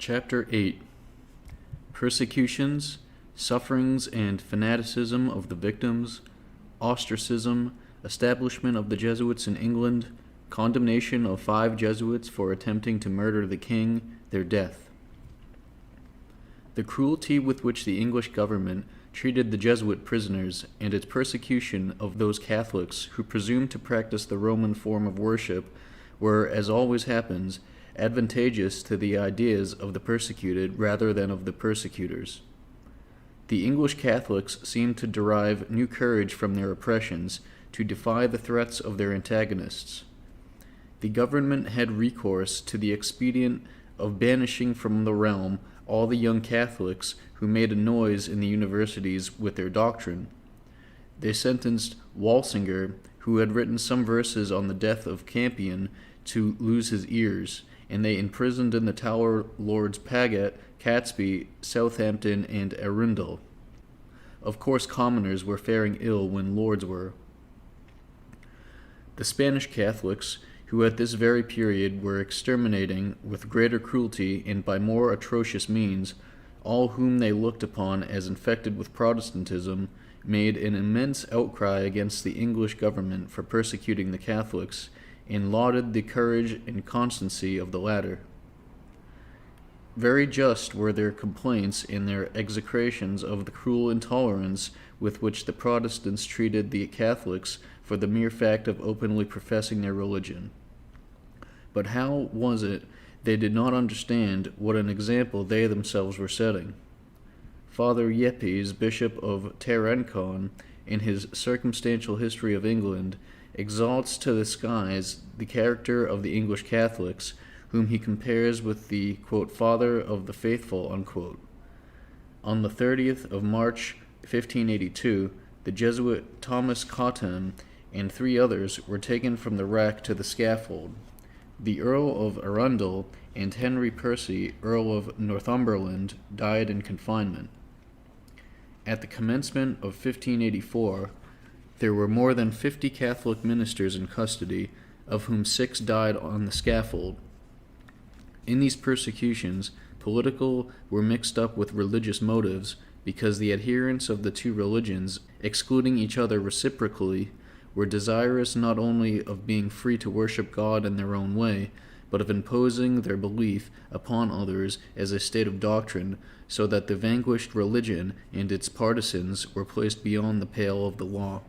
Chapter 8. Persecutions, Sufferings and Fanaticism of the Victims, Ostracism, Establishment of the Jesuits in England, Condemnation of 5 Jesuits for attempting to murder the king, their death. The cruelty with which the English government treated the Jesuit prisoners and its persecution of those Catholics who presumed to practice the Roman form of worship were, as always happens, advantageous to the ideas of the persecuted rather than of the persecutors. The English Catholics seemed to derive new courage from their oppressions to defy the threats of their antagonists. The government had recourse to the expedient of banishing from the realm all the young Catholics who made a noise in the universities with their doctrine. They sentenced Walsinger, who had written some verses on the death of Campion, to lose his ears, and they imprisoned in the Tower Lords Paget, Catesby, Southampton, and Arundel. Of course, commoners were faring ill when lords were. The Spanish Catholics, who at this very period were exterminating with greater cruelty and by more atrocious means all whom they looked upon as infected with Protestantism, made an immense outcry against the English government for persecuting the Catholics, and lauded the courage and constancy of the latter. Very just were their complaints and their execrations of the cruel intolerance with which the Protestants treated the Catholics for the mere fact of openly professing their religion. But how was it they did not understand what an example they themselves were setting? Father Yepes, Bishop of Tarancon, in his Circumstantial History of England, exalts to the skies the character of the English Catholics, whom he compares with the, quote, father of the faithful, unquote. On the 30th of March, 1582, the Jesuit Thomas Cotton and 3 others were taken from the rack to the scaffold. The Earl of Arundel and Henry Percy, Earl of Northumberland, died in confinement. At the commencement of 1584, there were more than 50 Catholic ministers in custody, of whom 6 died on the scaffold. In these persecutions, political were mixed up with religious motives, because the adherents of the 2 religions, excluding each other reciprocally, were desirous not only of being free to worship God in their own way, but of imposing their belief upon others as a state of doctrine, so that the vanquished religion and its partisans were placed beyond the pale of the law.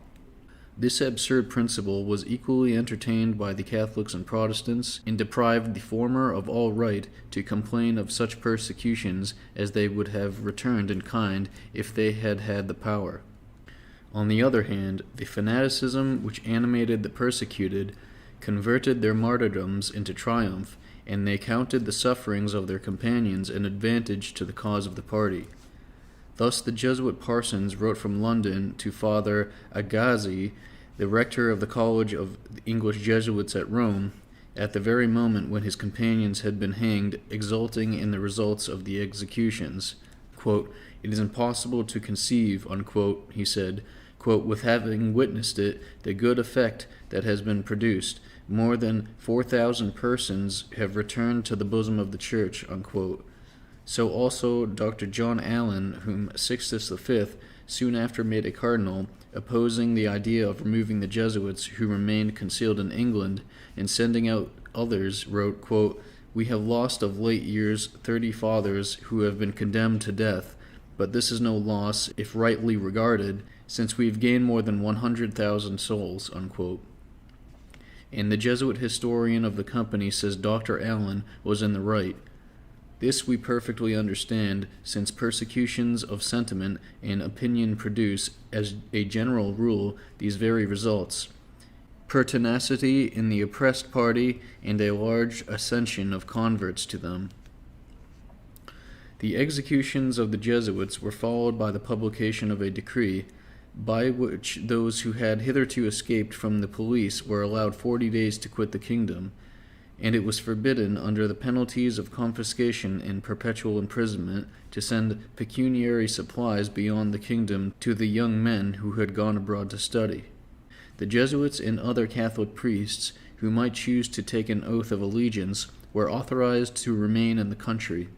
This absurd principle was equally entertained by the Catholics and Protestants, and deprived the former of all right to complain of such persecutions as they would have returned in kind if they had had the power. On the other hand, the fanaticism which animated the persecuted converted their martyrdoms into triumph, and they counted the sufferings of their companions an advantage to the cause of the party. Thus the Jesuit parsons wrote from London to Father Agassiz, the rector of the College of the English Jesuits at Rome, at the very moment when his companions had been hanged, exulting in the results of the executions. Quote, "It is impossible to conceive," unquote, he said, quote, "with having witnessed it, the good effect that has been produced. More than 4,000 persons have returned to the bosom of the Church," unquote. So also Dr. John Allen, whom Sixtus V soon after made a cardinal, opposing the idea of removing the Jesuits who remained concealed in England and sending out others, wrote, quote, "We have lost of late years 30 fathers who have been condemned to death, but this is no loss if rightly regarded, since we've gained more than 100,000 souls," unquote. And the Jesuit historian of the company says Dr. Allen was in the right. This we perfectly understand, since persecutions of sentiment and opinion produce, as a general rule, these very results: pertinacity in the oppressed party and a large accession of converts to them. The executions of the Jesuits were followed by the publication of a decree, by which those who had hitherto escaped from the police were allowed 40 days to quit the kingdom, and it was forbidden, under the penalties of confiscation and perpetual imprisonment, to send pecuniary supplies beyond the kingdom to the young men who had gone abroad to study. The Jesuits and other Catholic priests who might choose to take an oath of allegiance were authorized to remain in the country.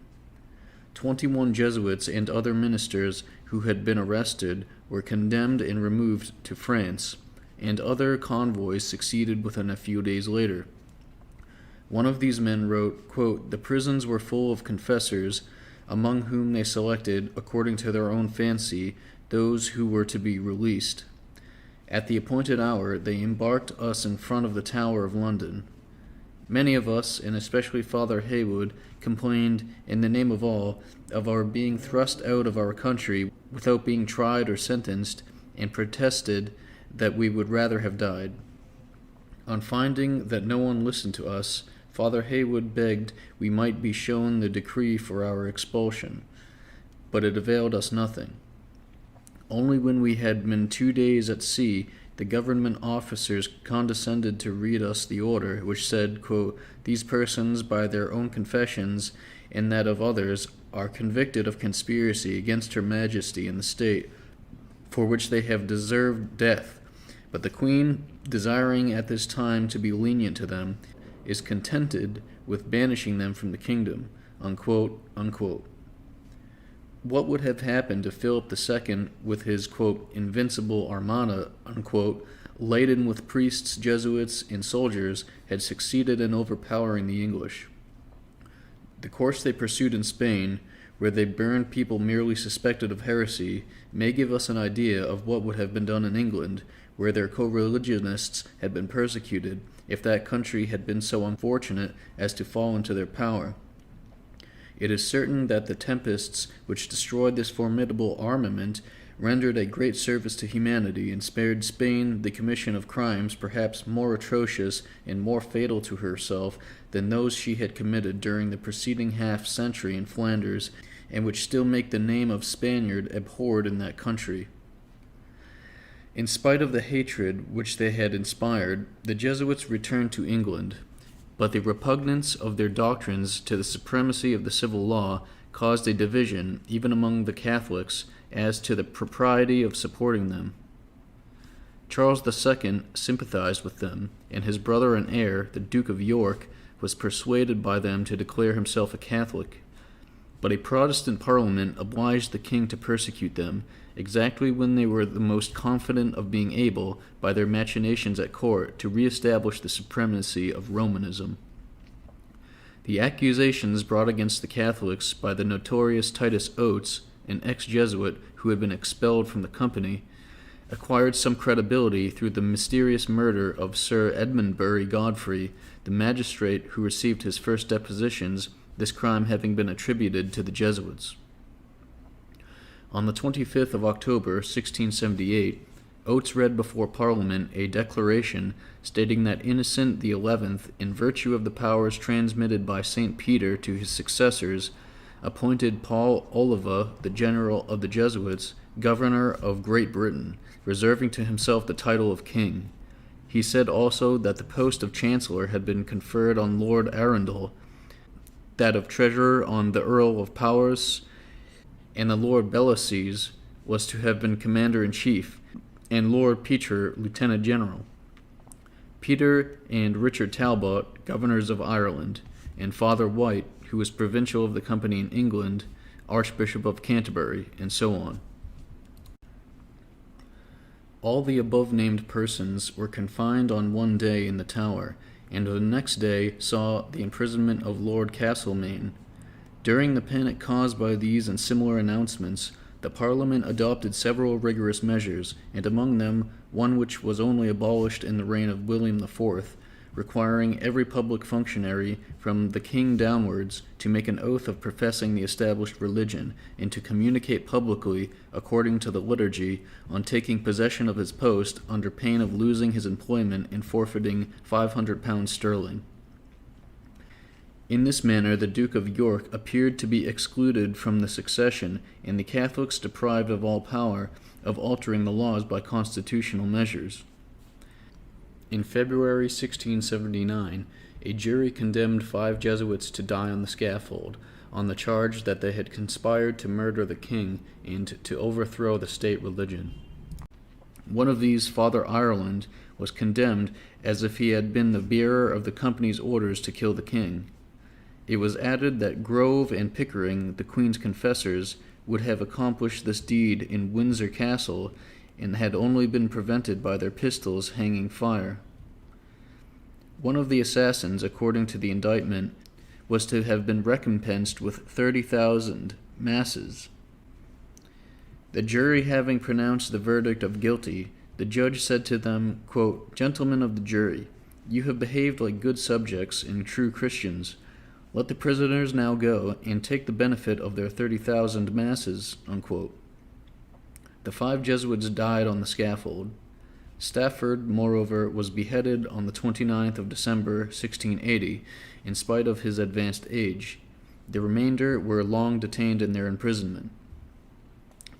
21 Jesuits and other ministers who had been arrested were condemned and removed to France, and other convoys succeeded within a few days later. One of these men wrote, quote, "The prisons were full of confessors, among whom they selected, according to their own fancy, those who were to be released. At the appointed hour they embarked us in front of the Tower of London. Many of us, and especially Father Heywood, complained, in the name of all, of our being thrust out of our country without being tried or sentenced, and protested that we would rather have died. On finding that no one listened to us, Father Heywood begged we might be shown the decree for our expulsion, but it availed us nothing. Only when we had been 2 days at sea, the government officers condescended to read us the order, which said, quote, "These persons, by their own confessions and that of others, are convicted of conspiracy against Her Majesty and the state, for which they have deserved death. But the Queen, desiring at this time to be lenient to them, is contented with banishing them from the kingdom." Unquote, unquote. What would have happened if Philip II, with his, quote, "invincible armada," unquote, laden with priests, Jesuits, and soldiers, had succeeded in overpowering the English? The course they pursued in Spain, where they burned people merely suspected of heresy, may give us an idea of what would have been done in England, where their co-religionists had been persecuted, if that country had been so unfortunate as to fall into their power. It is certain that the tempests which destroyed this formidable armament rendered a great service to humanity and spared Spain the commission of crimes perhaps more atrocious and more fatal to herself than those she had committed during the preceding half-century in Flanders, and which still make the name of Spaniard abhorred in that country. In spite of the hatred which they had inspired, the Jesuits returned to England, but the repugnance of their doctrines to the supremacy of the civil law caused a division, even among the Catholics, as to the propriety of supporting them. Charles II sympathized with them, and his brother and heir, the Duke of York, was persuaded by them to declare himself a Catholic. But a Protestant Parliament obliged the king to persecute them, exactly when they were the most confident of being able, by their machinations at court, to re-establish the supremacy of Romanism. The accusations brought against the Catholics by the notorious Titus Oates, an ex-Jesuit who had been expelled from the company, acquired some credibility through the mysterious murder of Sir Edmundbury Godfrey, the magistrate who received his first depositions, this crime having been attributed to the Jesuits. On the 25th of October, 1678, Oates read before Parliament a declaration stating that Innocent XI, in virtue of the powers transmitted by St. Peter to his successors, appointed Paul Oliva, the general of the Jesuits, governor of Great Britain, reserving to himself the title of king. He said also that the post of chancellor had been conferred on Lord Arundel, that of treasurer on the Earl of Powys, and the Lord Bellasyse was to have been commander-in-chief, and Lord Petre lieutenant-general. Peter and Richard Talbot, governors of Ireland, and Father White, who was provincial of the company in England, Archbishop of Canterbury, and so on. All the above-named persons were confined on one day in the Tower, and the next day saw the imprisonment of Lord Castlemaine. During the panic caused by these and similar announcements, the Parliament adopted several rigorous measures, and among them one which was only abolished in the reign of William IV, requiring every public functionary, from the king downwards, to make an oath of professing the established religion, and to communicate publicly, according to the liturgy, on taking possession of his post, under pain of losing his employment and forfeiting £500 sterling. In this manner the Duke of York appeared to be excluded from the succession, and the Catholics deprived of all power of altering the laws by constitutional measures. In February 1679, a jury condemned 5 Jesuits to die on the scaffold, on the charge that they had conspired to murder the king and to overthrow the state religion. One of these, Father Ireland, was condemned as if he had been the bearer of the company's orders to kill the king. It was added that Grove and Pickering, the Queen's confessors, would have accomplished this deed in Windsor Castle and had only been prevented by their pistols hanging fire. One of the assassins, according to the indictment, was to have been recompensed with 30,000 masses. The jury having pronounced the verdict of guilty, the judge said to them, quote, "Gentlemen of the jury, you have behaved like good subjects and true Christians. Let the prisoners now go and take the benefit of their 30,000 masses," unquote. The 5 Jesuits died on the scaffold. Stafford, moreover, was beheaded on the 29th of December, 1680, in spite of his advanced age. The remainder were long detained in their imprisonment.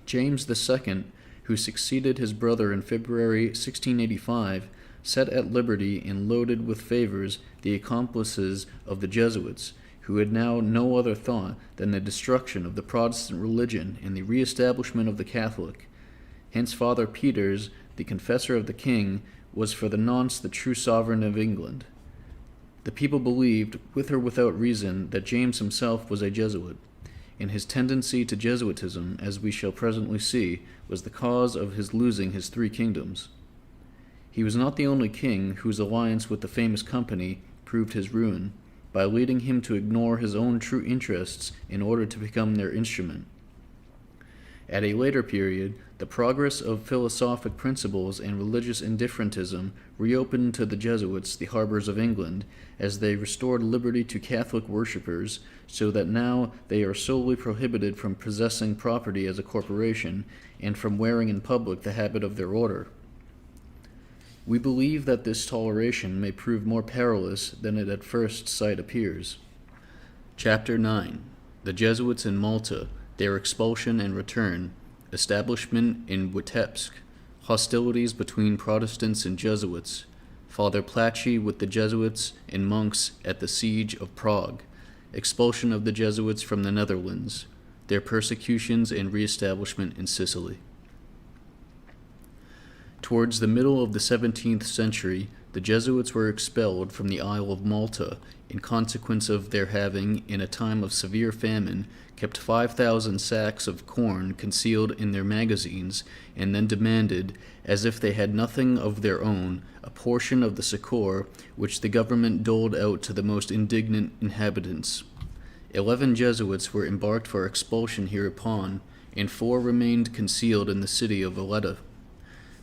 James II, who succeeded his brother in February 1685, set at liberty and loaded with favors the accomplices of the Jesuits, who had now no other thought than the destruction of the Protestant religion and the re-establishment of the Catholic. Hence Father Peters, the confessor of the king, was for the nonce the true sovereign of England. The people believed, with or without reason, that James himself was a Jesuit, and his tendency to Jesuitism, as we shall presently see, was the cause of his losing his 3 kingdoms. He was not the only king whose alliance with the famous company proved his ruin, by leading him to ignore his own true interests in order to become their instrument. At a later period, the progress of philosophic principles and religious indifferentism reopened to the Jesuits the harbors of England, as they restored liberty to Catholic worshippers, so that now they are solely prohibited from possessing property as a corporation, and from wearing in public the habit of their order. We believe that this toleration may prove more perilous than it at first sight appears. Chapter 9. The Jesuits in Malta, their expulsion and return, establishment in Witebsk, hostilities between Protestants and Jesuits, Father Plachy with the Jesuits and monks at the siege of Prague, expulsion of the Jesuits from the Netherlands, their persecutions and re-establishment in Sicily. Towards the middle of the 17th century, the Jesuits were expelled from the Isle of Malta in consequence of their having, in a time of severe famine, kept 5,000 sacks of corn concealed in their magazines, and then demanded, as if they had nothing of their own, a portion of the succor which the government doled out to the most indignant inhabitants. 11 Jesuits were embarked for expulsion hereupon, and 4 remained concealed in the city of Valletta.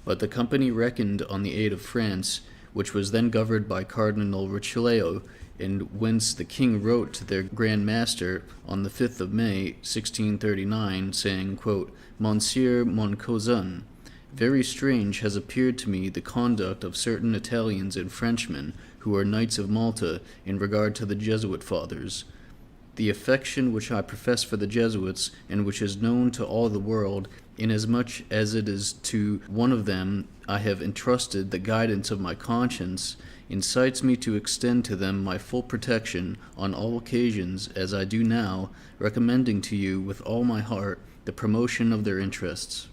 But the company reckoned on the aid of France, which was then governed by Cardinal Richelieu, and whence the king wrote to their Grand Master on the 5th of May, 1639, saying, quote, "Monsieur mon cousin, very strange has appeared to me the conduct of certain Italians and Frenchmen, who are Knights of Malta, in regard to the Jesuit fathers. The affection which I profess for the Jesuits, and which is known to all the world, inasmuch as it is to one of them I have entrusted the guidance of my conscience, incites me to extend to them my full protection on all occasions, as I do now, recommending to you with all my heart the promotion of their interests.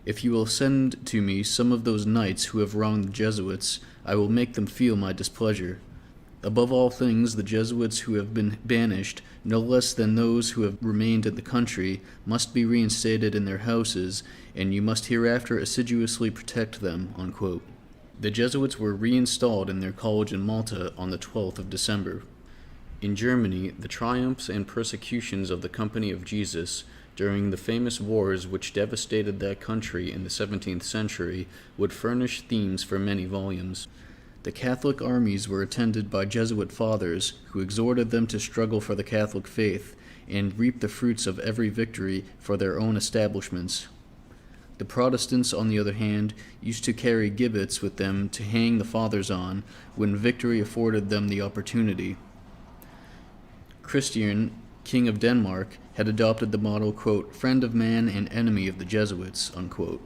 If you will send to me some of those knights who have wronged the Jesuits, I will make them feel my displeasure. Above all things, the Jesuits who have been banished, no less than those who have remained in the country, must be reinstated in their houses, and you must hereafter assiduously protect them." Unquote. The Jesuits were reinstalled in their college in Malta on the 12th of December. In Germany, the triumphs and persecutions of the Company of Jesus during the famous wars which devastated that country in the 17th century would furnish themes for many volumes. The Catholic armies were attended by Jesuit fathers, who exhorted them to struggle for the Catholic faith, and reap the fruits of every victory for their own establishments. The Protestants, on the other hand, used to carry gibbets with them to hang the fathers on, when victory afforded them the opportunity. Christian, King of Denmark, had adopted the motto, quote, "Friend of man and enemy of the Jesuits." Unquote.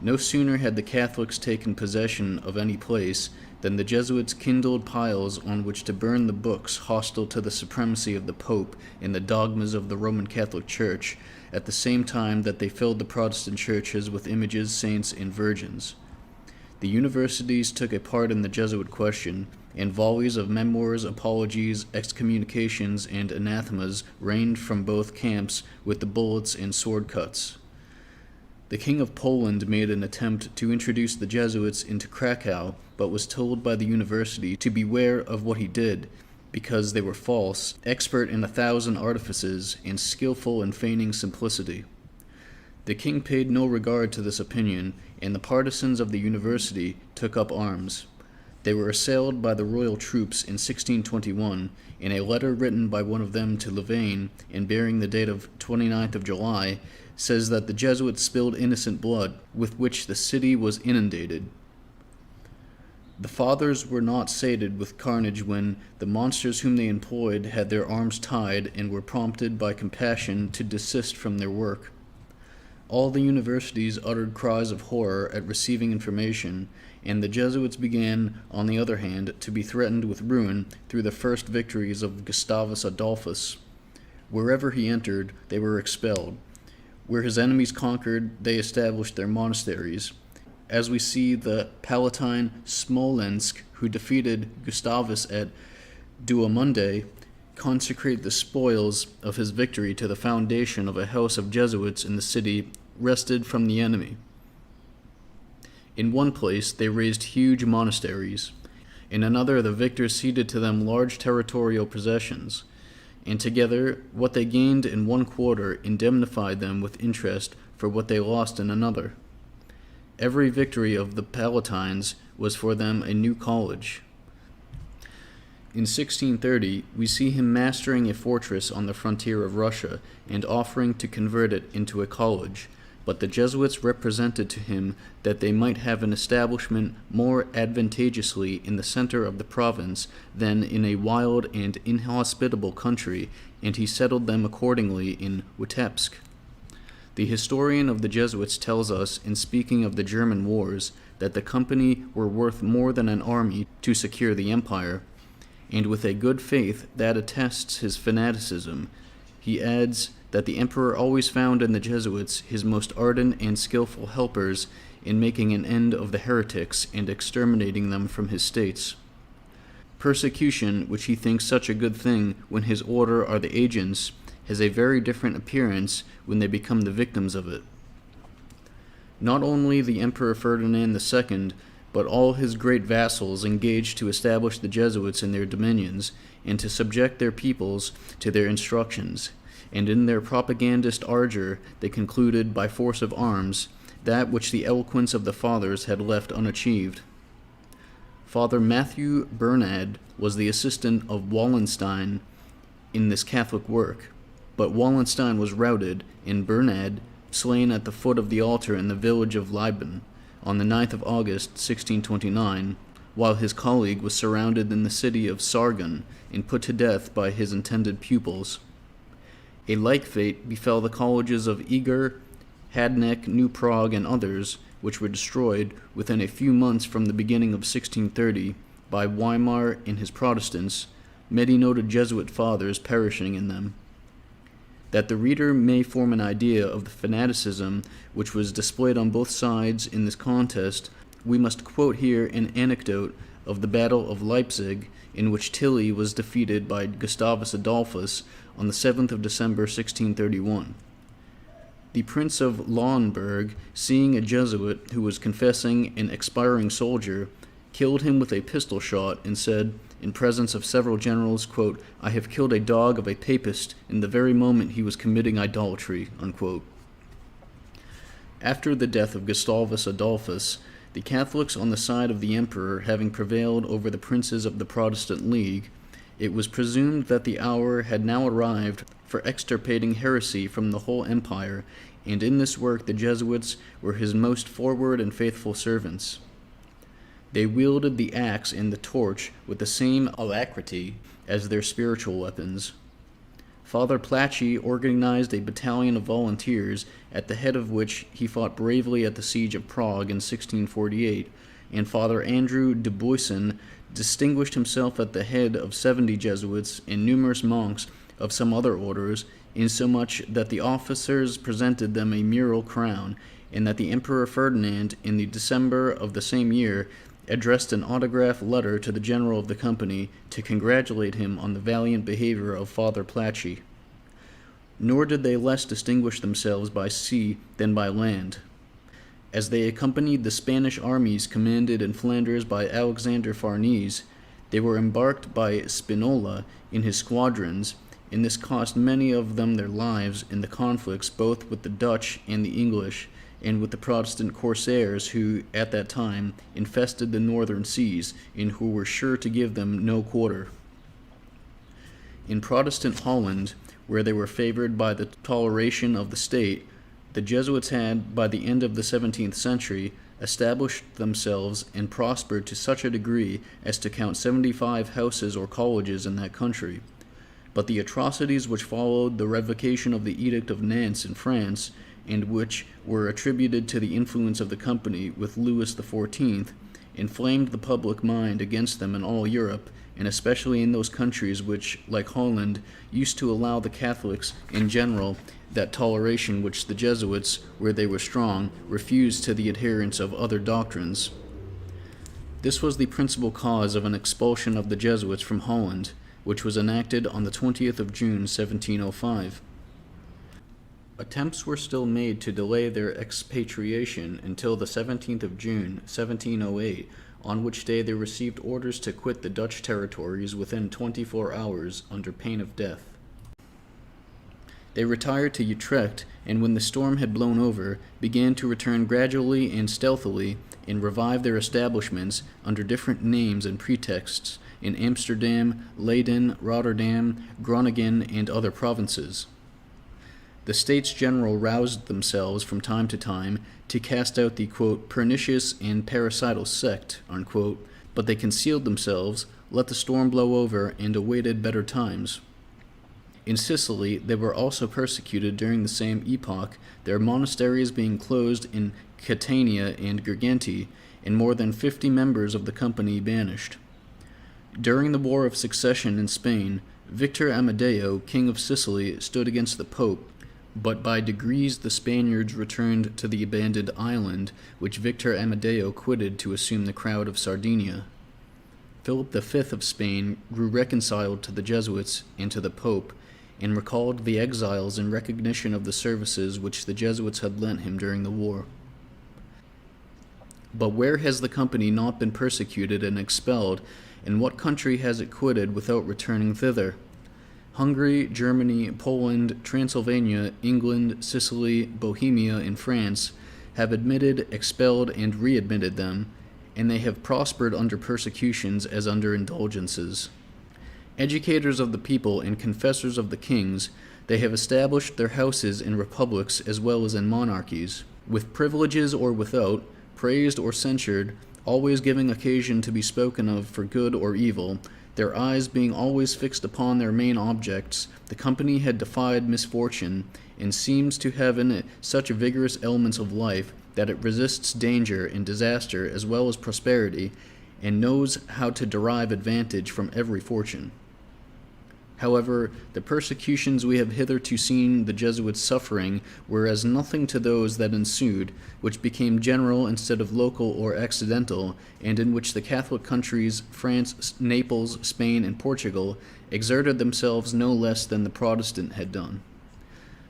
No sooner had the Catholics taken possession of any place than the Jesuits kindled piles on which to burn the books hostile to the supremacy of the Pope and the dogmas of the Roman Catholic Church, at the same time that they filled the Protestant churches with images, saints, and virgins. The universities took a part in the Jesuit question, and volleys of memoirs, apologies, excommunications, and anathemas rained from both camps with the bullets and sword cuts. The King of Poland made an attempt to introduce the Jesuits into Krakow, but was told by the university to beware of what he did, because they were false, expert in 1,000 artifices, and skillful in feigning simplicity. The king paid no regard to this opinion, and the partisans of the university took up arms. They were assailed by the royal troops in 1621, and a letter written by one of them to Louvain, and bearing the date of 29th of July, says that the Jesuits spilled innocent blood, with which the city was inundated. The fathers were not sated with carnage when the monsters whom they employed had their arms tied and were prompted by compassion to desist from their work. All the universities uttered cries of horror at receiving information, and the Jesuits began, on the other hand, to be threatened with ruin through the first victories of Gustavus Adolphus. Wherever he entered, they were expelled. Where his enemies conquered, they established their monasteries. As we see the Palatine Smolensk, who defeated Gustavus at Douaumont, consecrate the spoils of his victory to the foundation of a house of Jesuits in the city wrested from the enemy. In one place they raised huge monasteries. In another the victors ceded to them large territorial possessions, and together what they gained in one quarter indemnified them with interest for what they lost in another. Every victory of the Palatines was for them a new college. In 1630, we see him mastering a fortress on the frontier of Russia and offering to convert it into a college, but the Jesuits represented to him that they might have an establishment more advantageously in the center of the province than in a wild and inhospitable country, and he settled them accordingly in Witebsk. The historian of the Jesuits tells us, in speaking of the German wars, that the company were worth more than an army to secure the empire, and with a good faith that attests his fanaticism. He adds that the emperor always found in the Jesuits his most ardent and skillful helpers in making an end of the heretics and exterminating them from his states. Persecution, which he thinks such a good thing when his order are the agents, has a very different appearance when they become the victims of it. Not only the Emperor Ferdinand II, but all his great vassals engaged to establish the Jesuits in their dominions, and to subject their peoples to their instructions, and in their propagandist ardor they concluded by force of arms that which the eloquence of the fathers had left unachieved. Father Matthew Bernard was the assistant of Wallenstein in this Catholic work, but Wallenstein was routed, and Bernard slain at the foot of the altar in the village of Lieben on the 9th of August, 1629, while his colleague was surrounded in the city of Sargon and put to death by his intended pupils. A like fate befell the colleges of Eger, Hadneck, New Prague, and others, which were destroyed within a few months from the beginning of 1630 by Weimar and his Protestants, many noted Jesuit fathers perishing in them. That the reader may form an idea of the fanaticism which was displayed on both sides in this contest, we must quote here an anecdote of the Battle of Leipzig, in which Tilly was defeated by Gustavus Adolphus on the 7th of December 1631. The Prince of Lauenburg, seeing a Jesuit who was confessing an expiring soldier, killed him with a pistol shot and said, in presence of several generals, quote, "I have killed a dog of a papist in the very moment he was committing idolatry," unquote. After the death of Gustavus Adolphus, the Catholics on the side of the emperor having prevailed over the princes of the Protestant League, it was presumed that the hour had now arrived for extirpating heresy from the whole empire, and in this work the Jesuits were his most forward and faithful servants. They wielded the axe and the torch with the same alacrity as their spiritual weapons. Father Plachy organized a battalion of volunteers, at the head of which he fought bravely at the siege of Prague in 1648, and Father Andrew de Boysen distinguished himself at the head of 70 Jesuits and numerous monks of some other orders, insomuch that the officers presented them a mural crown, and that the Emperor Ferdinand, in the December of the same year, addressed an autograph letter to the general of the company to congratulate him on the valiant behavior of Father PLACHY. Nor did they less distinguish themselves by sea than by land. As they accompanied the Spanish armies commanded in Flanders by Alexander Farnese, they were embarked by Spinola in his squadrons, and this cost many of them their lives in the conflicts both with the Dutch and the English, and with the Protestant corsairs who, at that time, infested the northern seas, and who were sure to give them no quarter. In Protestant Holland, where they were favored by the toleration of the state, the Jesuits had, by the end of the 17th century, established themselves and prospered to such a degree as to count 75 houses or colleges in that country. But the atrocities which followed the revocation of the Edict of Nantes in France, and which were attributed to the influence of the company with Louis XIV, inflamed the public mind against them in all Europe, and especially in those countries which, like Holland, used to allow the Catholics in general that toleration which the Jesuits, where they were strong, refused to the adherents of other doctrines. This was the principal cause of an expulsion of the Jesuits from Holland, which was enacted on the 20th of June, 1705. Attempts were still made to delay their expatriation until the 17th of June, 1708, on which day they received orders to quit the Dutch territories within 24 hours under pain of death. They retired to Utrecht, and when the storm had blown over, began to return gradually and stealthily, and revive their establishments under different names and pretexts in Amsterdam, Leyden, Rotterdam, Groningen, and other provinces. The States General roused themselves from time to time to cast out the, quote, pernicious and parricidal sect, unquote, but they concealed themselves, let the storm blow over, and awaited better times. In Sicily, they were also persecuted during the same epoch, their monasteries being closed in Catania and Girgenti, and more than 50 members of the company banished. During the War of Succession in Spain, Victor Amadeo, king of Sicily, stood against the Pope, but by degrees the Spaniards returned to the abandoned island, which Victor Amadeo quitted to assume the crown of Sardinia. Philip V of Spain grew reconciled to the Jesuits and to the Pope, and recalled the exiles in recognition of the services which the Jesuits had lent him during the war. But where has the company not been persecuted and expelled, and what country has it quitted without returning thither? Hungary, Germany, Poland, Transylvania, England, Sicily, Bohemia, and France have admitted, expelled, and readmitted them, and they have prospered under persecutions as under indulgences. Educators of the people and confessors of the kings, they have established their houses in republics as well as in monarchies, with privileges or without, praised or censured, always giving occasion to be spoken of for good or evil, their eyes being always fixed upon their main objects. The company had defied misfortune, and seems to have in it such vigorous elements of life that it resists danger and disaster as well as prosperity, and knows how to derive advantage from every fortune. However, the persecutions we have hitherto seen the Jesuits suffering were as nothing to those that ensued, which became general instead of local or accidental, and in which the Catholic countries, France, Naples, Spain, and Portugal, exerted themselves no less than the Protestant had done.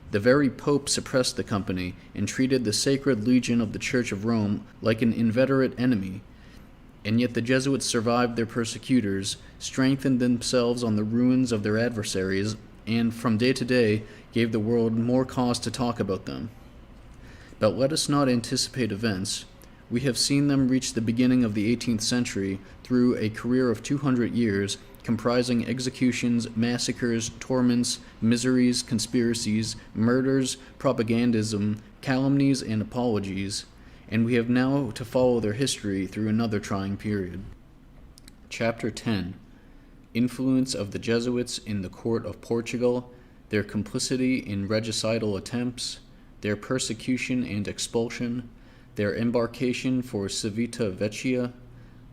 The very Pope suppressed the company, and treated the Sacred Legion of the Church of Rome like an inveterate enemy, and yet the Jesuits survived their persecutors, strengthened themselves on the ruins of their adversaries, and from day to day gave the world more cause to talk about them. But let us not anticipate events. We have seen them reach the beginning of the 18th century through a career of 200 years, comprising executions, massacres, torments, miseries, conspiracies, murders, propagandism, calumnies, and apologies, and we have now to follow their history through another trying period. Chapter 10. Influence of the Jesuits in the court of Portugal, their complicity in regicidal attempts, their persecution and expulsion, their embarkation for CIVITA VECCHIA,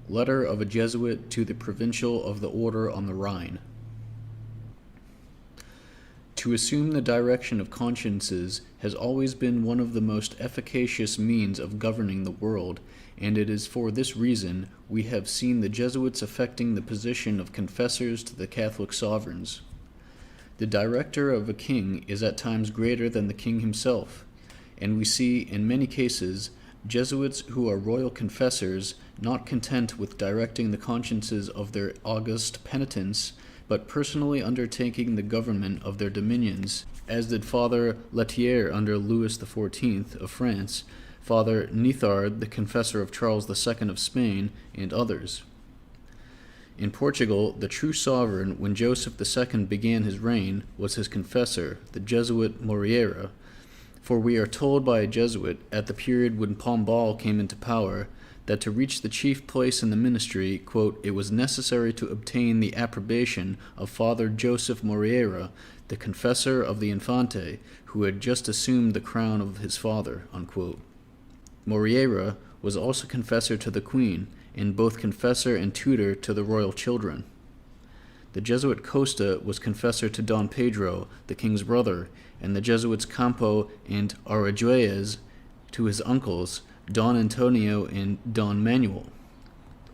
letter of a Jesuit to the Provincial of the Order on the Rhine. To assume the direction of consciences has always been one of the most efficacious means of governing the world, and it is for this reason we have seen the Jesuits affecting the position of confessors to the Catholic sovereigns. The director of a king is at times greater than the king himself, and we see in many cases Jesuits who are royal confessors not content with directing the consciences of their august penitents, but personally undertaking the government of their dominions, as did Father Lethier under Louis XIV of France, Father Nithard, the confessor of Charles II of Spain, and others. In Portugal, the true sovereign, when Joseph II began his reign, was his confessor, the Jesuit Moreira, for we are told by a Jesuit, at the period when Pombal came into power, that to reach the chief place in the ministry, quote, it was necessary to obtain the approbation of Father Joseph Moreira, the confessor of the Infante, who had just assumed the crown of his father, unquote. Moreira was also confessor to the Queen, and both confessor and tutor to the royal children. The Jesuit Costa was confessor to Don Pedro, the king's brother, and the Jesuits Campo and Aragues to his uncles, Don Antonio and Don Manuel.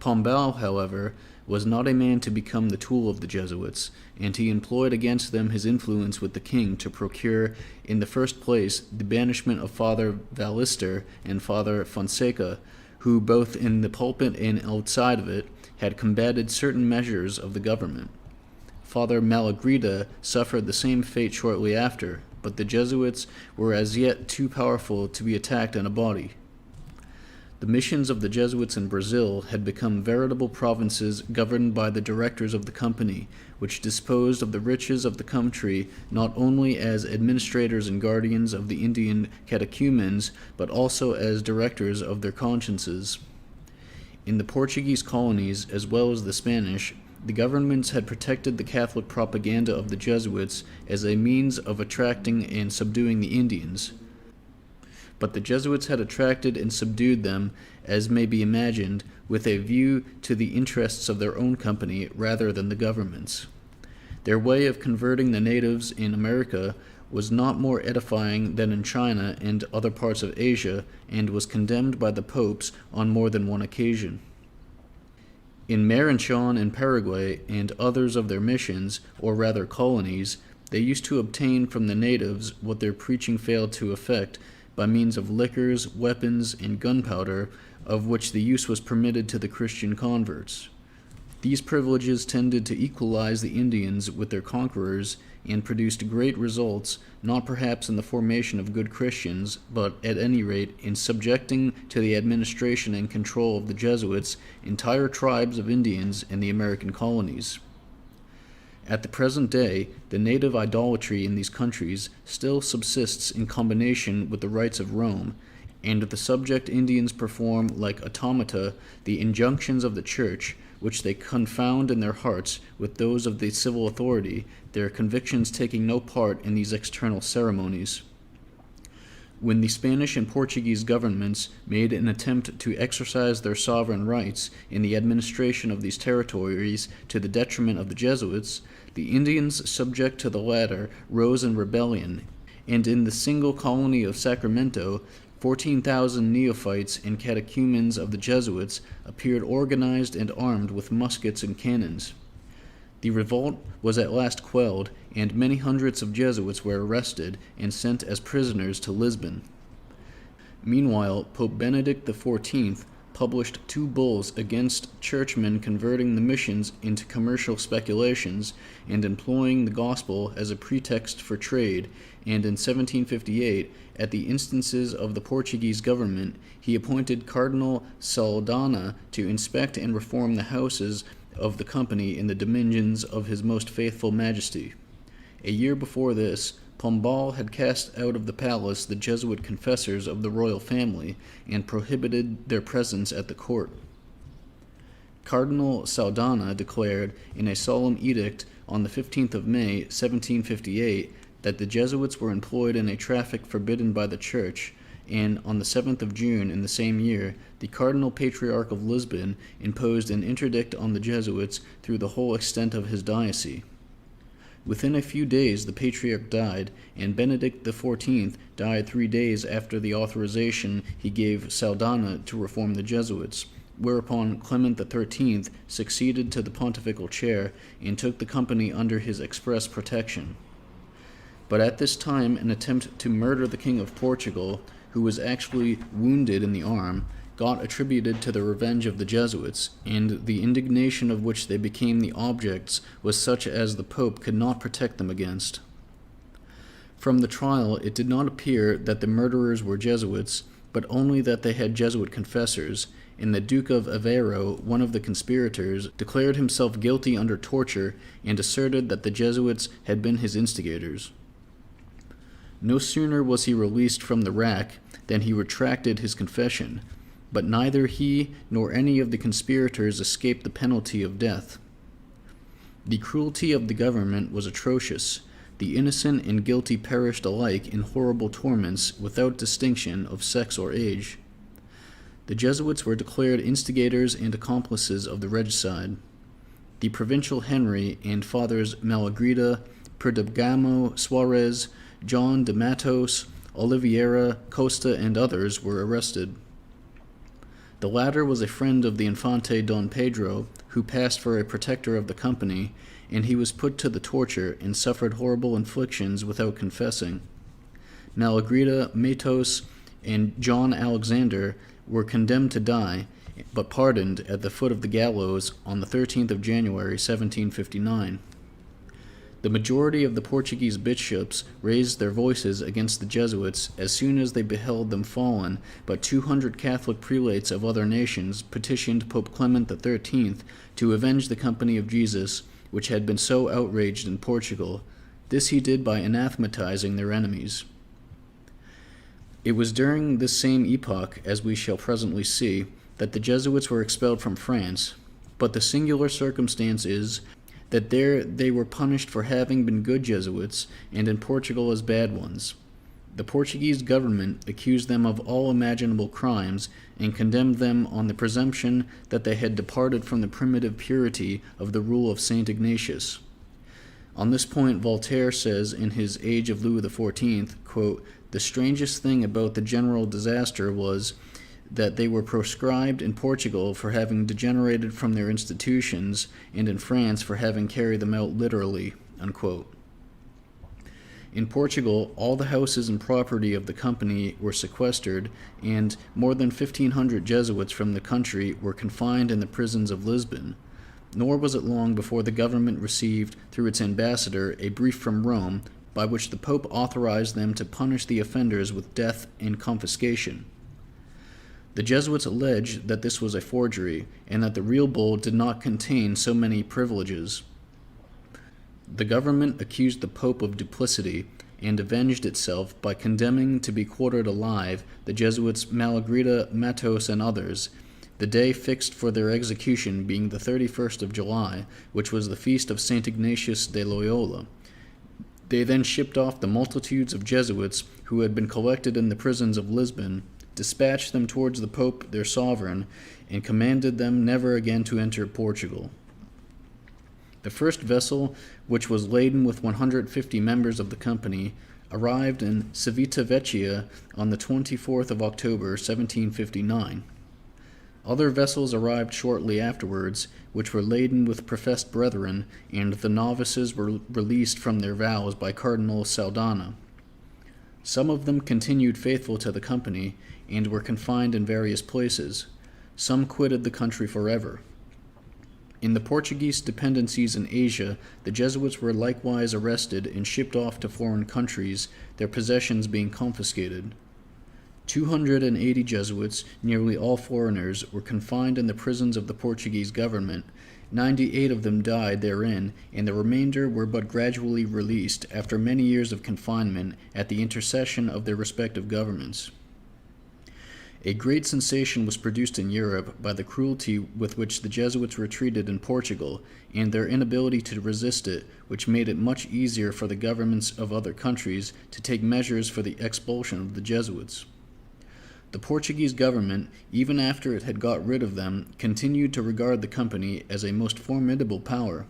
Pombal, however, was not a man to become the tool of the Jesuits, and he employed against them his influence with the king to procure, in the first place, the banishment of Father Valister and Father Fonseca, who, both in the pulpit and outside of it, had combated certain measures of the government. Father Malagrida suffered the same fate shortly after, but the Jesuits were as yet too powerful to be attacked in a body. The missions of the Jesuits in Brazil had become veritable provinces governed by the directors of the company, which disposed of the riches of the country not only as administrators and guardians of the Indian catechumens, but also as directors of their consciences. In the Portuguese colonies, as well as the Spanish, the governments had protected the Catholic propaganda of the Jesuits as a means of attracting and subduing the Indians. But the Jesuits had attracted and subdued them, as may be imagined, with a view to the interests of their own company rather than the government's. Their way of converting the natives in America was not more edifying than in China and other parts of Asia, and was condemned by the popes on more than one occasion. In Maranchon and Paraguay and others of their missions, or rather colonies, they used to obtain from the natives what their preaching failed to effect by means of liquors, weapons, and gunpowder, of which the use was permitted to the Christian converts. These privileges tended to equalize the Indians with their conquerors and produced great results, not perhaps in the formation of good Christians, but, at any rate, in subjecting to the administration and control of the Jesuits entire tribes of Indians in the American colonies. At the present day, the native idolatry in these countries still subsists in combination with the rites of Rome, and the subject Indians perform like automata the injunctions of the Church, which they confound in their hearts with those of the civil authority, their convictions taking no part in these external ceremonies. When the Spanish and Portuguese governments made an attempt to exercise their sovereign rights in the administration of these territories to the detriment of the Jesuits, the Indians subject to the latter rose in rebellion, and in the single colony of Sacramento, 14,000 neophytes and catechumens of the Jesuits appeared organized and armed with muskets and cannons. The revolt was at last quelled, and many hundreds of Jesuits were arrested and sent as prisoners to Lisbon. Meanwhile, Pope Benedict XIV published 2 bulls against churchmen converting the missions into commercial speculations and employing the gospel as a pretext for trade, and in 1758, at the instances of the Portuguese government, he appointed Cardinal Saldanha to inspect and reform the houses of the company in the dominions of his most faithful Majesty. A year before this, Pombal had cast out of the palace the Jesuit confessors of the royal family and prohibited their presence at the court. Cardinal Saldanha declared in a solemn edict on the 15th of May, 1758, that the Jesuits were employed in a traffic forbidden by the Church, and on the 7th of June in the same year, the Cardinal Patriarch of Lisbon imposed an interdict on the Jesuits through the whole extent of his diocese. Within a few days the Patriarch died, and Benedict XIV died 3 days after the authorization he gave Saldana to reform the Jesuits, whereupon Clement XIII succeeded to the pontifical chair and took the company under his express protection. But at this time an attempt to murder the King of Portugal, who was actually wounded in the arm, got attributed to the revenge of the Jesuits, and the indignation of which they became the objects was such as the Pope could not protect them against. From the trial it did not appear that the murderers were Jesuits, but only that they had Jesuit confessors, and the Duke of Aveiro, one of the conspirators, declared himself guilty under torture and asserted that the Jesuits had been his instigators. No sooner was he released from the rack than he retracted his confession, but neither he nor any of the conspirators escaped the penalty of death. The cruelty of the government was atrocious. The innocent and guilty perished alike in horrible torments without distinction of sex or age. The Jesuits were declared instigators and accomplices of the regicide. The Provincial Henry and Fathers Malagrida, Perdigamo, Suarez, John de Matos, Oliveira, Costa, and others were arrested. The latter was a friend of the Infante Don Pedro, who passed for a protector of the company, and he was put to the torture and suffered horrible inflictions without confessing. Malagrida, Matos, and John Alexander were condemned to die, but pardoned at the foot of the gallows on the 13th of January, 1759. The majority of the Portuguese bishops raised their voices against the Jesuits as soon as they beheld them fallen, but 200 Catholic prelates of other nations petitioned Pope Clement XIII to avenge the Company of Jesus, which had been so outraged in Portugal. This he did by anathematizing their enemies. It was during this same epoch, as we shall presently see, that the Jesuits were expelled from France, but the singular circumstance is that there they were punished for having been good Jesuits, and in Portugal as bad ones. The Portuguese government accused them of all imaginable crimes, and condemned them on the presumption that they had departed from the primitive purity of the rule of St. Ignatius. On this point Voltaire says in his Age of Louis XIV, quote, "The strangest thing about the general disaster was that they were proscribed in Portugal for having degenerated from their institutions, and in France for having carried them out literally." Unquote. In Portugal, all the houses and property of the company were sequestered, and more than 1,500 Jesuits from the country were confined in the prisons of Lisbon. Nor was it long before the government received, through its ambassador, a brief from Rome, by which the Pope authorized them to punish the offenders with death and confiscation. The Jesuits alleged that this was a forgery, and that the real bull did not contain so many privileges. The government accused the Pope of duplicity, and avenged itself by condemning to be quartered alive the Jesuits Malagrida, Matos, and others, the day fixed for their execution being the 31st of July, which was the feast of St. Ignatius de Loyola. They then shipped off the multitudes of Jesuits who had been collected in the prisons of Lisbon, dispatched them towards the Pope, their sovereign, and commanded them never again to enter Portugal. The first vessel, which was laden with 150 members of the company, arrived in CIVITA VECCHIA on the 24th of October, 1759. Other vessels arrived shortly afterwards, which were laden with professed brethren, and the novices were released from their vows by Cardinal Saldana. Some of them continued faithful to the company, and were confined in various places. Some quitted the country forever. In the Portuguese dependencies in Asia, the Jesuits were likewise arrested and shipped off to foreign countries, their possessions being confiscated. 280 Jesuits, nearly all foreigners, were confined in the prisons of the Portuguese government. 98 of them died therein, and the remainder were but gradually released after many years of confinement at the intercession of their respective governments. A great sensation was produced in Europe by the cruelty with which the Jesuits were treated in Portugal, and their inability to resist it, which made it much easier for the governments of other countries to take measures for the expulsion of the Jesuits. The Portuguese government, even after it had got rid of them, continued to regard the company as a most formidable power.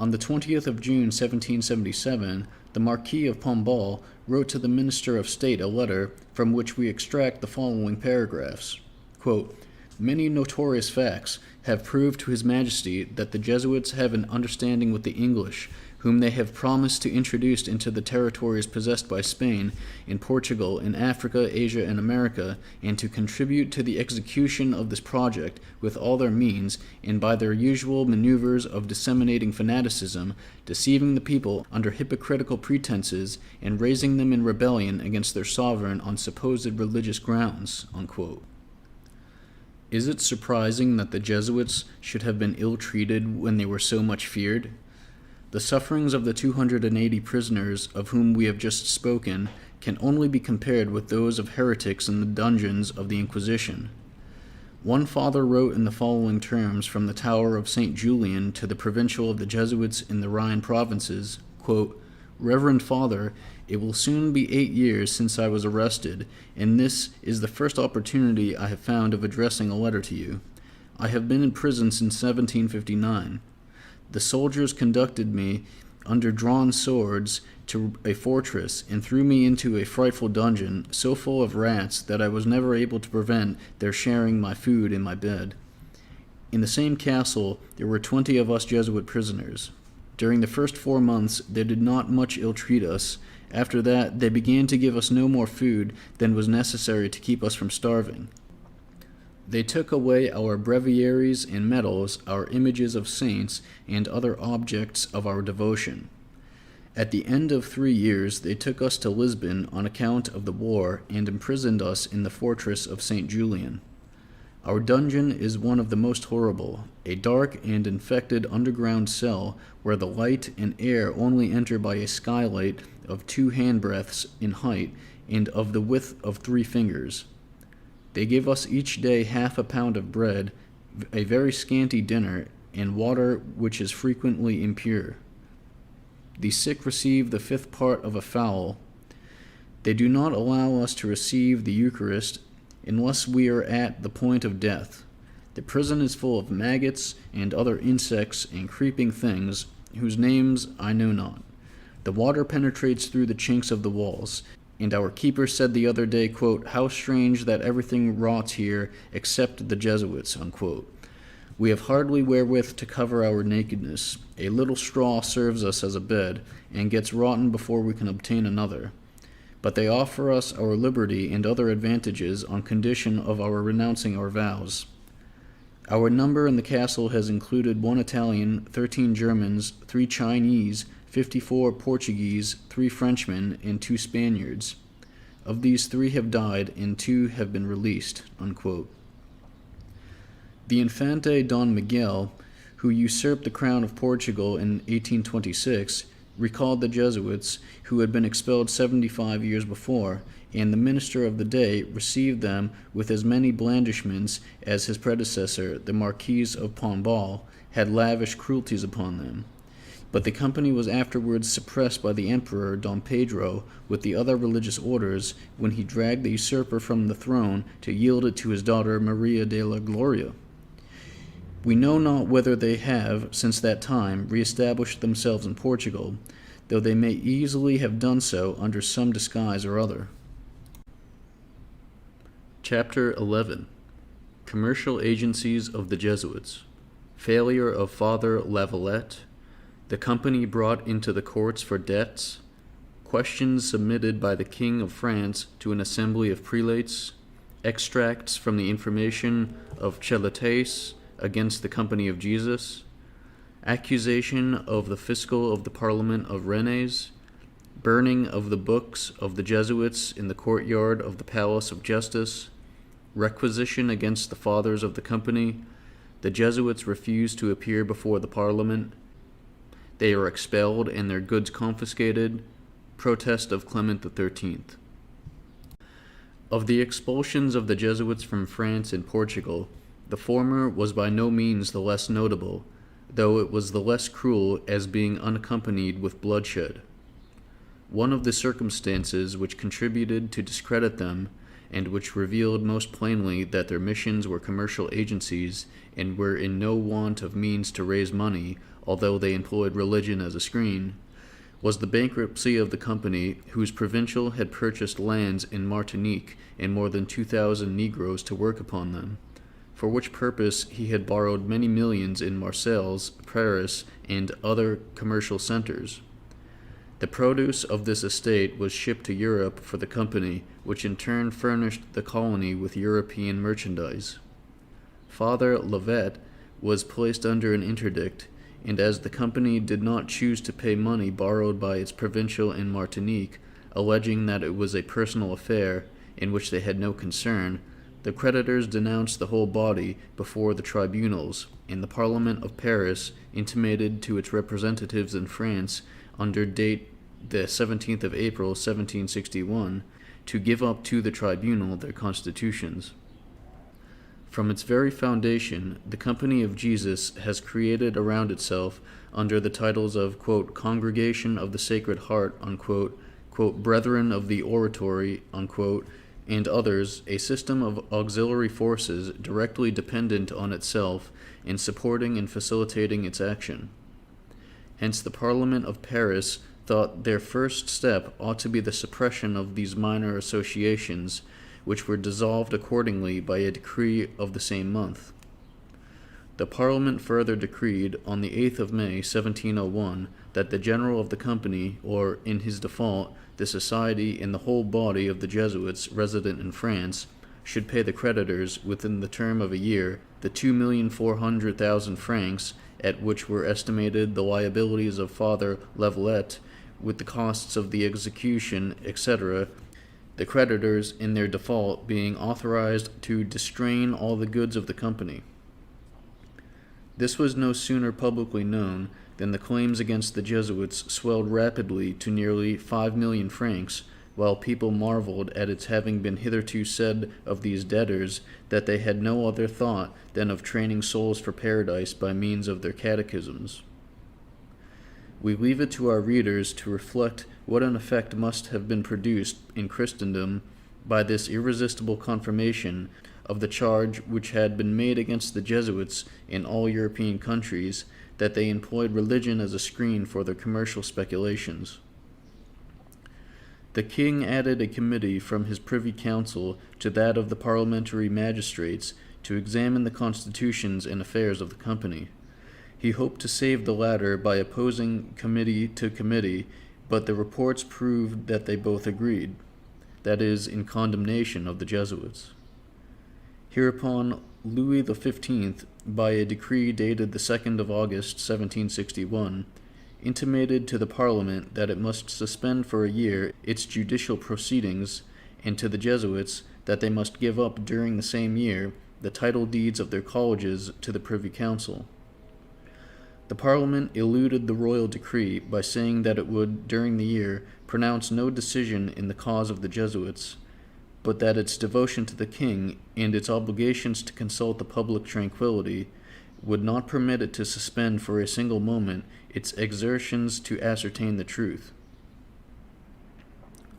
On the 20th of June, 1777, the Marquis of Pombal wrote to the Minister of State a letter from which we extract the following paragraphs. Quote, "Many notorious facts have proved to His Majesty that the Jesuits have an understanding with the English, whom they have promised to introduce into the territories possessed by Spain, in Portugal, in Africa, Asia, and America, and to contribute to the execution of this project with all their means, and by their usual maneuvers of disseminating fanaticism, deceiving the people under hypocritical pretenses, and raising them in rebellion against their sovereign on supposed religious grounds." Unquote. Is it surprising that the Jesuits should have been ill-treated when they were so much feared? The sufferings of the 280 prisoners of whom we have just spoken can only be compared with those of heretics in the dungeons of the Inquisition. One father wrote in the following terms from the Tower of St. Julian to the provincial of the Jesuits in the Rhine provinces, quote, "Reverend Father, it will soon be 8 years since I was arrested, and this is the first opportunity I have found of addressing a letter to you. I have been in prison since 1759. The soldiers conducted me under drawn swords to a fortress and threw me into a frightful dungeon, so full of rats that I was never able to prevent their sharing my food and my bed. In the same castle there were 20 of us Jesuit prisoners. During the first 4 months they did not much ill-treat us. After that they began to give us no more food than was necessary to keep us from starving. They took away our breviaries and medals, our images of saints, and other objects of our devotion. At the end of 3 years they took us to Lisbon on account of the war and imprisoned us in the fortress of St. Julian. Our dungeon is one of the most horrible, a dark and infected underground cell where the light and air only enter by a skylight of 2 handbreadths in height and of the width of 3 fingers. They give us each day half a pound of bread, a very scanty dinner, and water which is frequently impure. The sick receive the 5th part of a fowl. They do not allow us to receive the Eucharist unless we are at the point of death. The prison is full of maggots and other insects and creeping things, whose names I know not. The water penetrates through the chinks of the walls, and our keeper said the other day, quote, 'How strange that everything rots here except the Jesuits,' unquote. We have hardly wherewith to cover our nakedness. A little straw serves us as a bed, and gets rotten before we can obtain another. But they offer us our liberty and other advantages on condition of our renouncing our vows. Our number in the castle has included 1 Italian, 13 Germans, 3 Chinese, 54 Portuguese, 3 Frenchmen, and 2 Spaniards. Of these 3 have died, and 2 have been released." Unquote. The Infante Don Miguel, who usurped the crown of Portugal in 1826, recalled the Jesuits, who had been expelled 75 years before, and the minister of the day received them with as many blandishments as his predecessor, the Marquis of Pombal, had lavished cruelties upon them. But the company was afterwards suppressed by the Emperor Dom Pedro with the other religious orders when he dragged the usurper from the throne to yield it to his daughter Maria de la Gloria. We know not whether they have, since that time, re-established themselves in Portugal, though they may easily have done so under some disguise or other. Chapter 11. Commercial Agencies of the Jesuits. Failure of Father Lavalette. The company brought into the courts for debts. Questions submitted by the King of France to an assembly of prelates. Extracts from the information of Cheletes against the Company of Jesus. Accusation of the fiscal of the Parliament of Rennes. Burning of the books of the Jesuits in the courtyard of the Palace of Justice. Requisition against the fathers of the company. The Jesuits refuse to appear before the Parliament. They are expelled and their goods confiscated. Protest of Clement XIII. Of the expulsions of the Jesuits from France and Portugal, the former was by no means the less notable, though it was the less cruel as being unaccompanied with bloodshed. One of the circumstances which contributed to discredit them, and which revealed most plainly that their missions were commercial agencies and were in no want of means to raise money, although they employed religion as a screen, was the bankruptcy of the company, whose provincial had purchased lands in Martinique and more than 2,000 Negroes to work upon them, for which purpose he had borrowed many millions in Marseilles, Paris, and other commercial centers. The produce of this estate was shipped to Europe for the company, which in turn furnished the colony with European merchandise. Father Levet was placed under an interdict, and as the company did not choose to pay money borrowed by its provincial in Martinique, alleging that it was a personal affair in which they had no concern, the creditors denounced the whole body before the tribunals, and the Parliament of Paris intimated to its representatives in France, under date the 17th of April, 1761, to give up to the tribunal their constitutions. From its very foundation, the Company of Jesus has created around itself, under the titles of, quote, Congregation of the Sacred Heart, unquote, quote, Brethren of the Oratory, unquote, and others, a system of auxiliary forces directly dependent on itself in supporting and facilitating its action. Hence the Parliament of Paris thought their first step ought to be the suppression of these minor associations, which were dissolved accordingly by a decree of the same month. The Parliament further decreed, on the 8th of May, 1701, that the General of the Company, or, in his default, the Society and the whole body of the Jesuits resident in France, should pay the creditors, within the term of a year, the 2,400,000 francs, at which were estimated the liabilities of Father Levelet, with the costs of the execution, etc., the creditors, in their default, being authorized to distrain all the goods of the company. This was no sooner publicly known than the claims against the Jesuits swelled rapidly to nearly 5,000,000 francs, while people marveled at its having been hitherto said of these debtors that they had no other thought than of training souls for paradise by means of their catechisms. We leave it to our readers to reflect what an effect must have been produced in Christendom by this irresistible confirmation of the charge which had been made against the Jesuits in all European countries, that they employed religion as a screen for their commercial speculations. The king added a committee from his privy council to that of the parliamentary magistrates to examine the constitutions and affairs of the company. He hoped to save the latter by opposing committee to committee, but the reports proved that they both agreed, that is, in condemnation of the Jesuits. Hereupon Louis XV, by a decree dated the 2nd of August, 1761, intimated to the Parliament that it must suspend for a year its judicial proceedings, and to the Jesuits that they must give up during the same year the title deeds of their colleges to the Privy Council. The Parliament eluded the royal decree by saying that it would, during the year, pronounce no decision in the cause of the Jesuits, but that its devotion to the king and its obligations to consult the public tranquillity would not permit it to suspend for a single moment its exertions to ascertain the truth.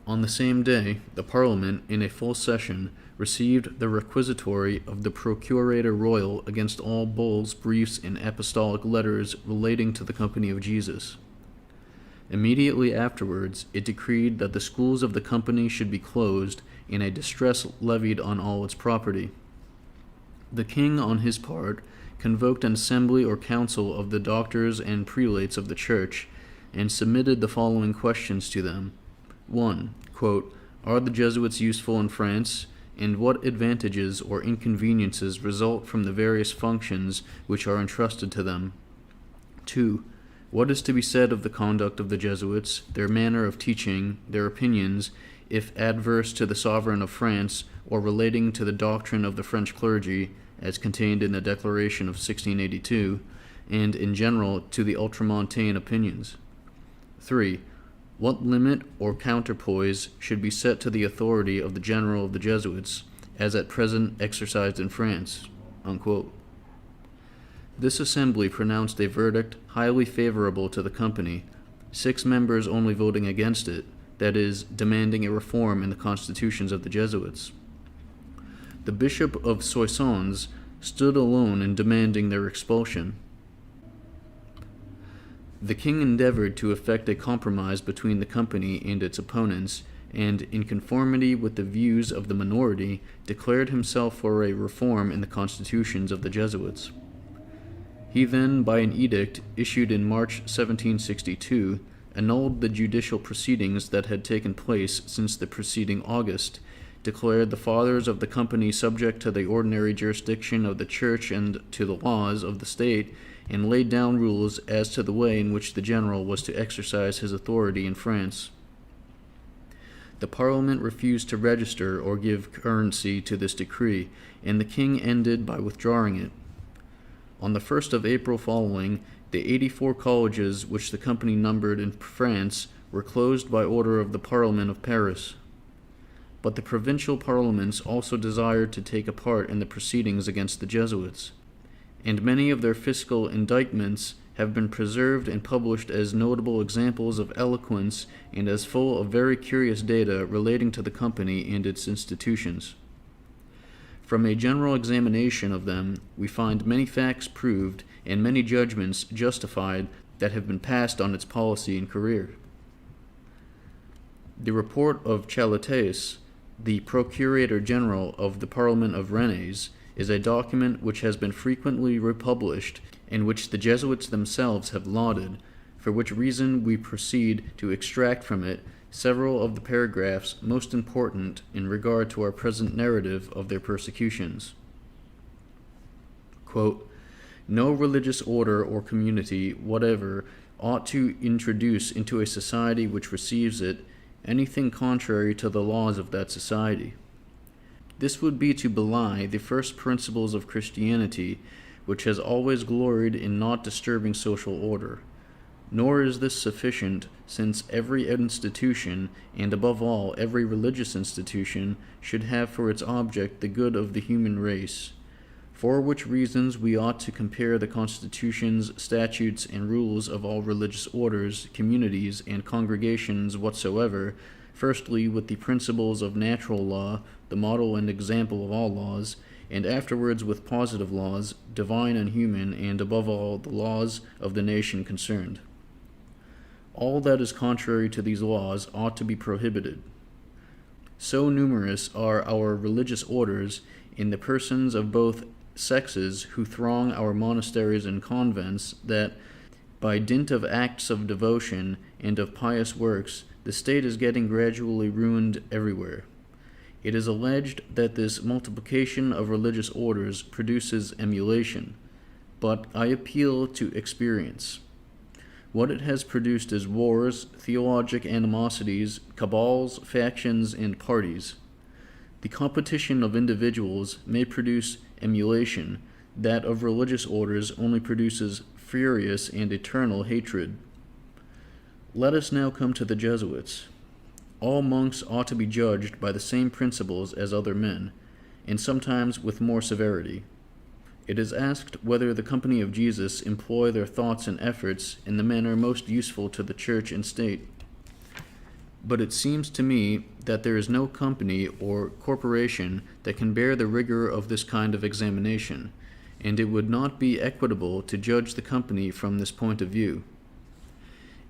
On the same day, the Parliament, in a full session, received the requisitory of the Procurator Royal against all bulls, briefs, and apostolic letters relating to the Company of Jesus. Immediately afterwards, it decreed that the schools of the company should be closed, and a distress levied on all its property. The king, on his part, convoked an assembly or council of the doctors and prelates of the church, and submitted the following questions to them. 1. Quote, Are the Jesuits useful in France, and what advantages or inconveniences result from the various functions which are entrusted to them? 2. What is to be said of the conduct of the Jesuits, their manner of teaching, their opinions, if adverse to the sovereign of France, or relating to the doctrine of the French clergy, as contained in the Declaration of 1682, and in general to the ultramontane opinions? 3. What limit or counterpoise should be set to the authority of the General of the Jesuits, as at present exercised in France? Unquote. This assembly pronounced a verdict highly favorable to the company, 6 members only voting against it, that is, demanding a reform in the constitutions of the Jesuits. The Bishop of Soissons stood alone in demanding their expulsion. The king endeavored to effect a compromise between the company and its opponents, and, in conformity with the views of the minority, declared himself for a reform in the constitutions of the Jesuits. He then, by an edict issued in March 1762, annulled the judicial proceedings that had taken place since the preceding August, declared the fathers of the company subject to the ordinary jurisdiction of the Church and to the laws of the state, and laid down rules as to the way in which the general was to exercise his authority in France. The Parliament refused to register or give currency to this decree, and the king ended by withdrawing it. On the 1st of April following, the 84 colleges which the company numbered in France were closed by order of the Parliament of Paris. But the provincial parliaments also desired to take a part in the proceedings against the Jesuits, and many of their fiscal indictments have been preserved and published as notable examples of eloquence and as full of very curious data relating to the company and its institutions. From a general examination of them, we find many facts proved and many judgments justified that have been passed on its policy and career. The report of Chalates, the Procurator General of the Parliament of Rennes, is a document which has been frequently republished and which the Jesuits themselves have lauded, for which reason we proceed to extract from it several of the paragraphs most important in regard to our present narrative of their persecutions. Quote, "No religious order or community whatever ought to introduce into a society which receives it anything contrary to the laws of that society. This would be to belie the first principles of Christianity, which has always gloried in not disturbing social order. Nor is this sufficient, since every institution, and above all every religious institution, should have for its object the good of the human race. For which reasons we ought to compare the constitutions, statutes, and rules of all religious orders, communities, and congregations whatsoever, firstly with the principles of natural law, the model and example of all laws, and afterwards with positive laws, divine and human, and above all the laws of the nation concerned. All that is contrary to these laws ought to be prohibited. So numerous are our religious orders in the persons of both sexes who throng our monasteries and convents that, by dint of acts of devotion and of pious works, the state is getting gradually ruined everywhere. It is alleged that this multiplication of religious orders produces emulation, but I appeal to experience. What it has produced is wars, theologic animosities, cabals, factions, and parties. The competition of individuals may produce emulation, that of religious orders only produces furious and eternal hatred. Let us now come to the Jesuits. All monks ought to be judged by the same principles as other men, and sometimes with more severity. It is asked whether the company of Jesus employ their thoughts and efforts in the manner most useful to the Church and state. But it seems to me that there is no company or corporation that can bear the rigor of this kind of examination, and it would not be equitable to judge the company from this point of view.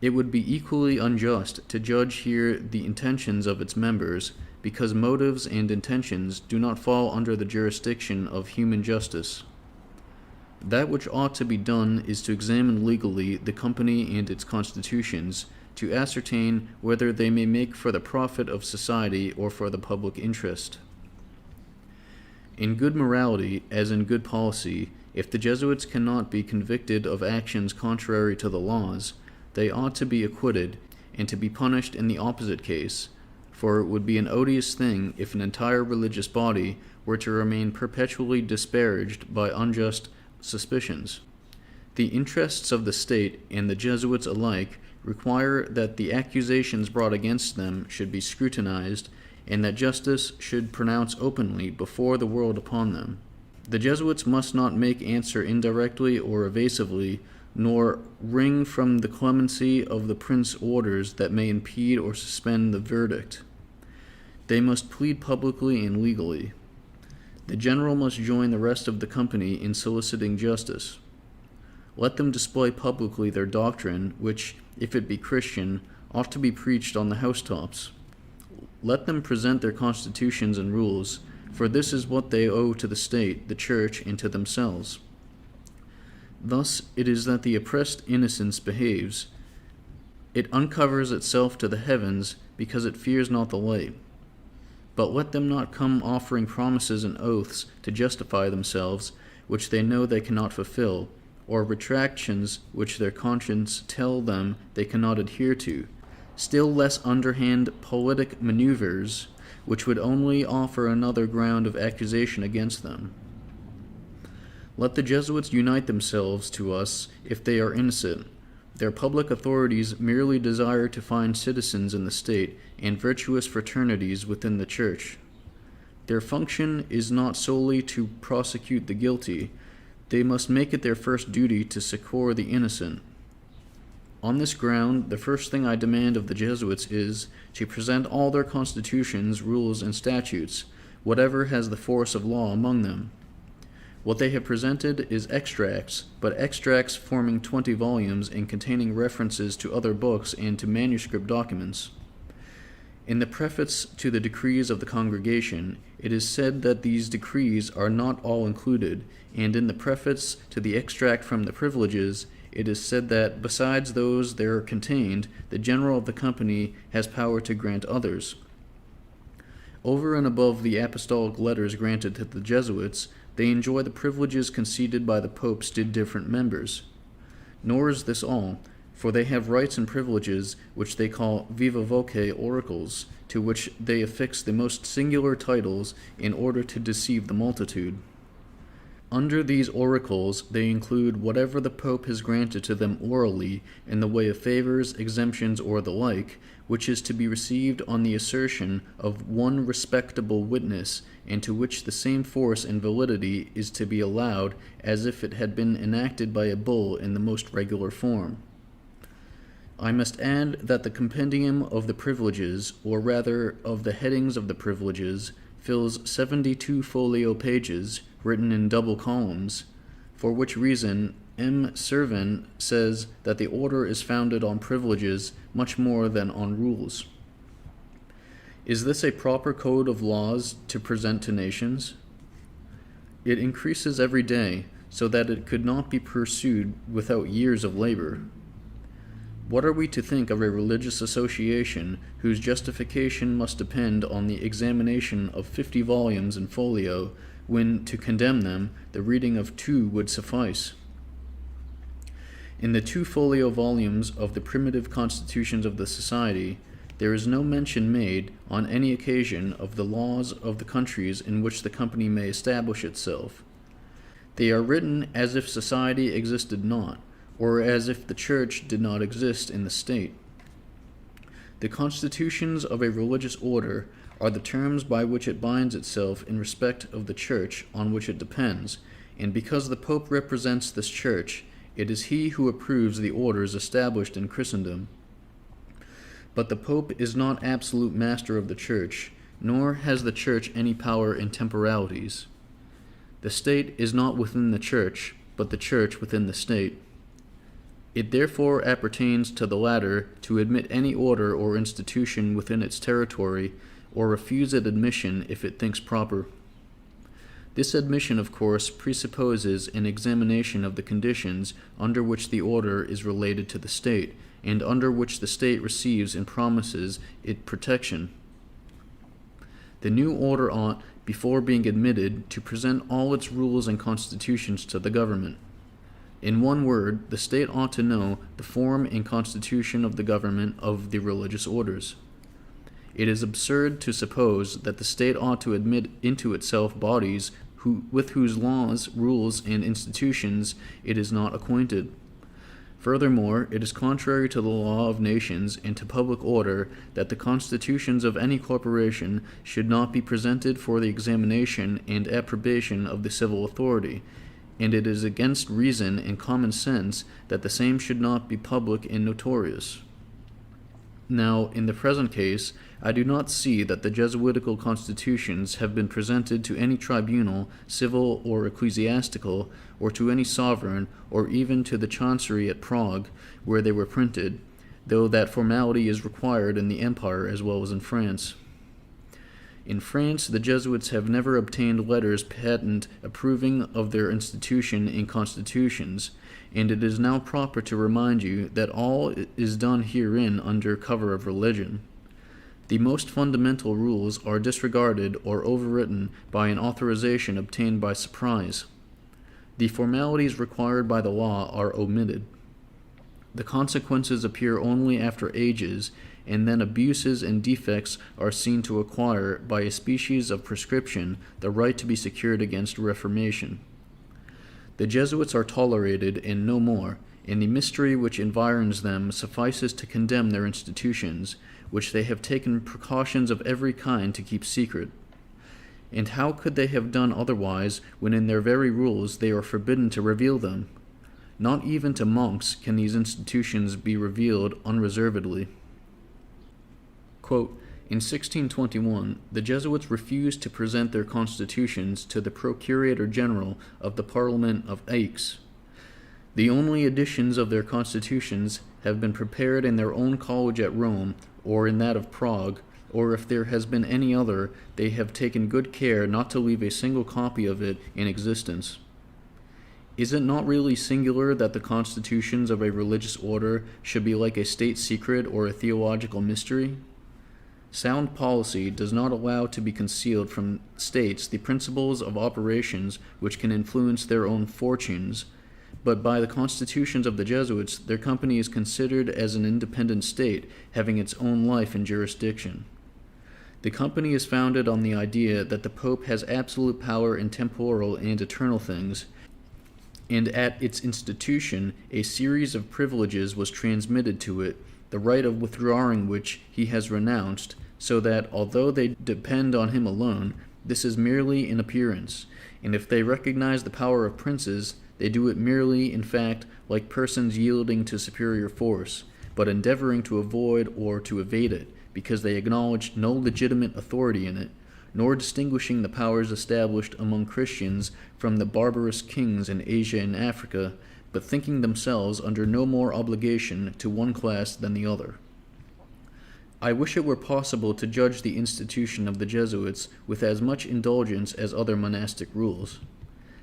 It would be equally unjust to judge here the intentions of its members, because motives and intentions do not fall under the jurisdiction of human justice. That which ought to be done is to examine legally the company and its constitutions, to ascertain whether they may make for the profit of society or for the public interest. In good morality, as in good policy, if the Jesuits cannot be convicted of actions contrary to the laws, they ought to be acquitted, and to be punished in the opposite case, for it would be an odious thing if an entire religious body were to remain perpetually disparaged by unjust suspicions. The interests of the state and the Jesuits alike require that the accusations brought against them should be scrutinized, and that justice should pronounce openly before the world upon them. The Jesuits must not make answer indirectly or evasively, nor wring from the clemency of the prince orders that may impede or suspend the verdict. They must plead publicly and legally. The general must join the rest of the company in soliciting justice. Let them display publicly their doctrine, which, if it be Christian, ought to be preached on the housetops. Let them present their constitutions and rules, for this is what they owe to the state, the church, and to themselves. Thus it is that the oppressed innocence behaves. It uncovers itself to the heavens, because it fears not the light. But let them not come offering promises and oaths to justify themselves, which they know they cannot fulfill, or retractions which their conscience tell them they cannot adhere to, still less underhand politic maneuvers, which would only offer another ground of accusation against them. Let the Jesuits unite themselves to us if they are innocent. Their public authorities merely desire to find citizens in the state and virtuous fraternities within the church. Their function is not solely to prosecute the guilty. They must make it their first duty to succor the innocent. On this ground, the first thing I demand of the Jesuits is to present all their constitutions, rules, and statutes, whatever has the force of law among them. What they have presented is extracts, but extracts forming 20 volumes and containing references to other books and to manuscript documents. In the preface to the decrees of the congregation, it is said that these decrees are not all included, and in the preface to the extract from the privileges, it is said that, besides those there contained, the general of the company has power to grant others. Over and above the apostolic letters granted to the Jesuits, they enjoy the privileges conceded by the popes to different members. Nor is this all, for they have rights and privileges which they call viva voce oracles, to which they affix the most singular titles in order to deceive the multitude. Under these oracles they include whatever the Pope has granted to them orally in the way of favors, exemptions, or the like, which is to be received on the assertion of one respectable witness, and to which the same force and validity is to be allowed as if it had been enacted by a bull in the most regular form. I must add that the compendium of the privileges, or rather of the headings of the privileges, fills 72 folio pages, written in double columns, for which reason M. Servin says that the order is founded on privileges much more than on rules. Is this a proper code of laws to present to nations? It increases every day, so that it could not be pursued without years of labor. What are we to think of a religious association whose justification must depend on the examination of 50 volumes in folio, when, to condemn them, the reading of 2 would suffice? In the 2 folio volumes of the primitive constitutions of the society, there is no mention made, on any occasion, of the laws of the countries in which the company may establish itself. They are written as if society existed not, or as if the church did not exist in the state. The constitutions of a religious order are the terms by which it binds itself in respect of the church on which it depends, and because the Pope represents this church, it is he who approves the orders established in Christendom. But the Pope is not absolute master of the church, nor has the church any power in temporalities. The state is not within the church, but the church within the state. It therefore appertains to the latter to admit any order or institution within its territory, or refuse it admission if it thinks proper. This admission, of course, presupposes an examination of the conditions under which the order is related to the state, and under which the state receives and promises it protection. The new order ought, before being admitted, to present all its rules and constitutions to the government. In one word, the state ought to know the form and constitution of the government of the religious orders. It is absurd to suppose that the state ought to admit into itself bodies with whose laws, rules, and institutions it is not acquainted. Furthermore, it is contrary to the law of nations and to public order that the constitutions of any corporation should not be presented for the examination and approbation of the civil authority, and it is against reason and common sense that the same should not be public and notorious. Now, in the present case, I do not see that the Jesuitical constitutions have been presented to any tribunal, civil or ecclesiastical, or to any sovereign, or even to the chancery at Prague, where they were printed, though that formality is required in the empire as well as in France. In France, the Jesuits have never obtained letters patent approving of their institution in constitutions, and it is now proper to remind you that all is done herein under cover of religion. The most fundamental rules are disregarded or overwritten by an authorization obtained by surprise. The formalities required by the law are omitted. The consequences appear only after ages, and then abuses and defects are seen to acquire, by a species of prescription, the right to be secured against reformation. The Jesuits are tolerated, and no more, and the mystery which environs them suffices to condemn their institutions, which they have taken precautions of every kind to keep secret. And how could they have done otherwise, when in their very rules they are forbidden to reveal them? Not even to monks can these institutions be revealed unreservedly. Quote, in 1621, the Jesuits refused to present their constitutions to the Procurator General of the Parliament of Aix. The only editions of their constitutions have been prepared in their own college at Rome, or in that of Prague, or if there has been any other, they have taken good care not to leave a single copy of it in existence. Is it not really singular that the constitutions of a religious order should be like a state secret or a theological mystery? Sound policy does not allow to be concealed from states the principles of operations which can influence their own fortunes, but by the constitutions of the Jesuits, their company is considered as an independent state, having its own life and jurisdiction. The company is founded on the idea that the Pope has absolute power in temporal and eternal things, and at its institution a series of privileges was transmitted to it, the right of withdrawing which he has renounced, so that, although they depend on him alone, this is merely in appearance, and if they recognize the power of princes, they do it merely, in fact, like persons yielding to superior force, but endeavoring to avoid or to evade it, because they acknowledge no legitimate authority in it, nor distinguishing the powers established among Christians from the barbarous kings in Asia and Africa, but thinking themselves under no more obligation to one class than the other. I wish it were possible to judge the institution of the Jesuits with as much indulgence as other monastic rules,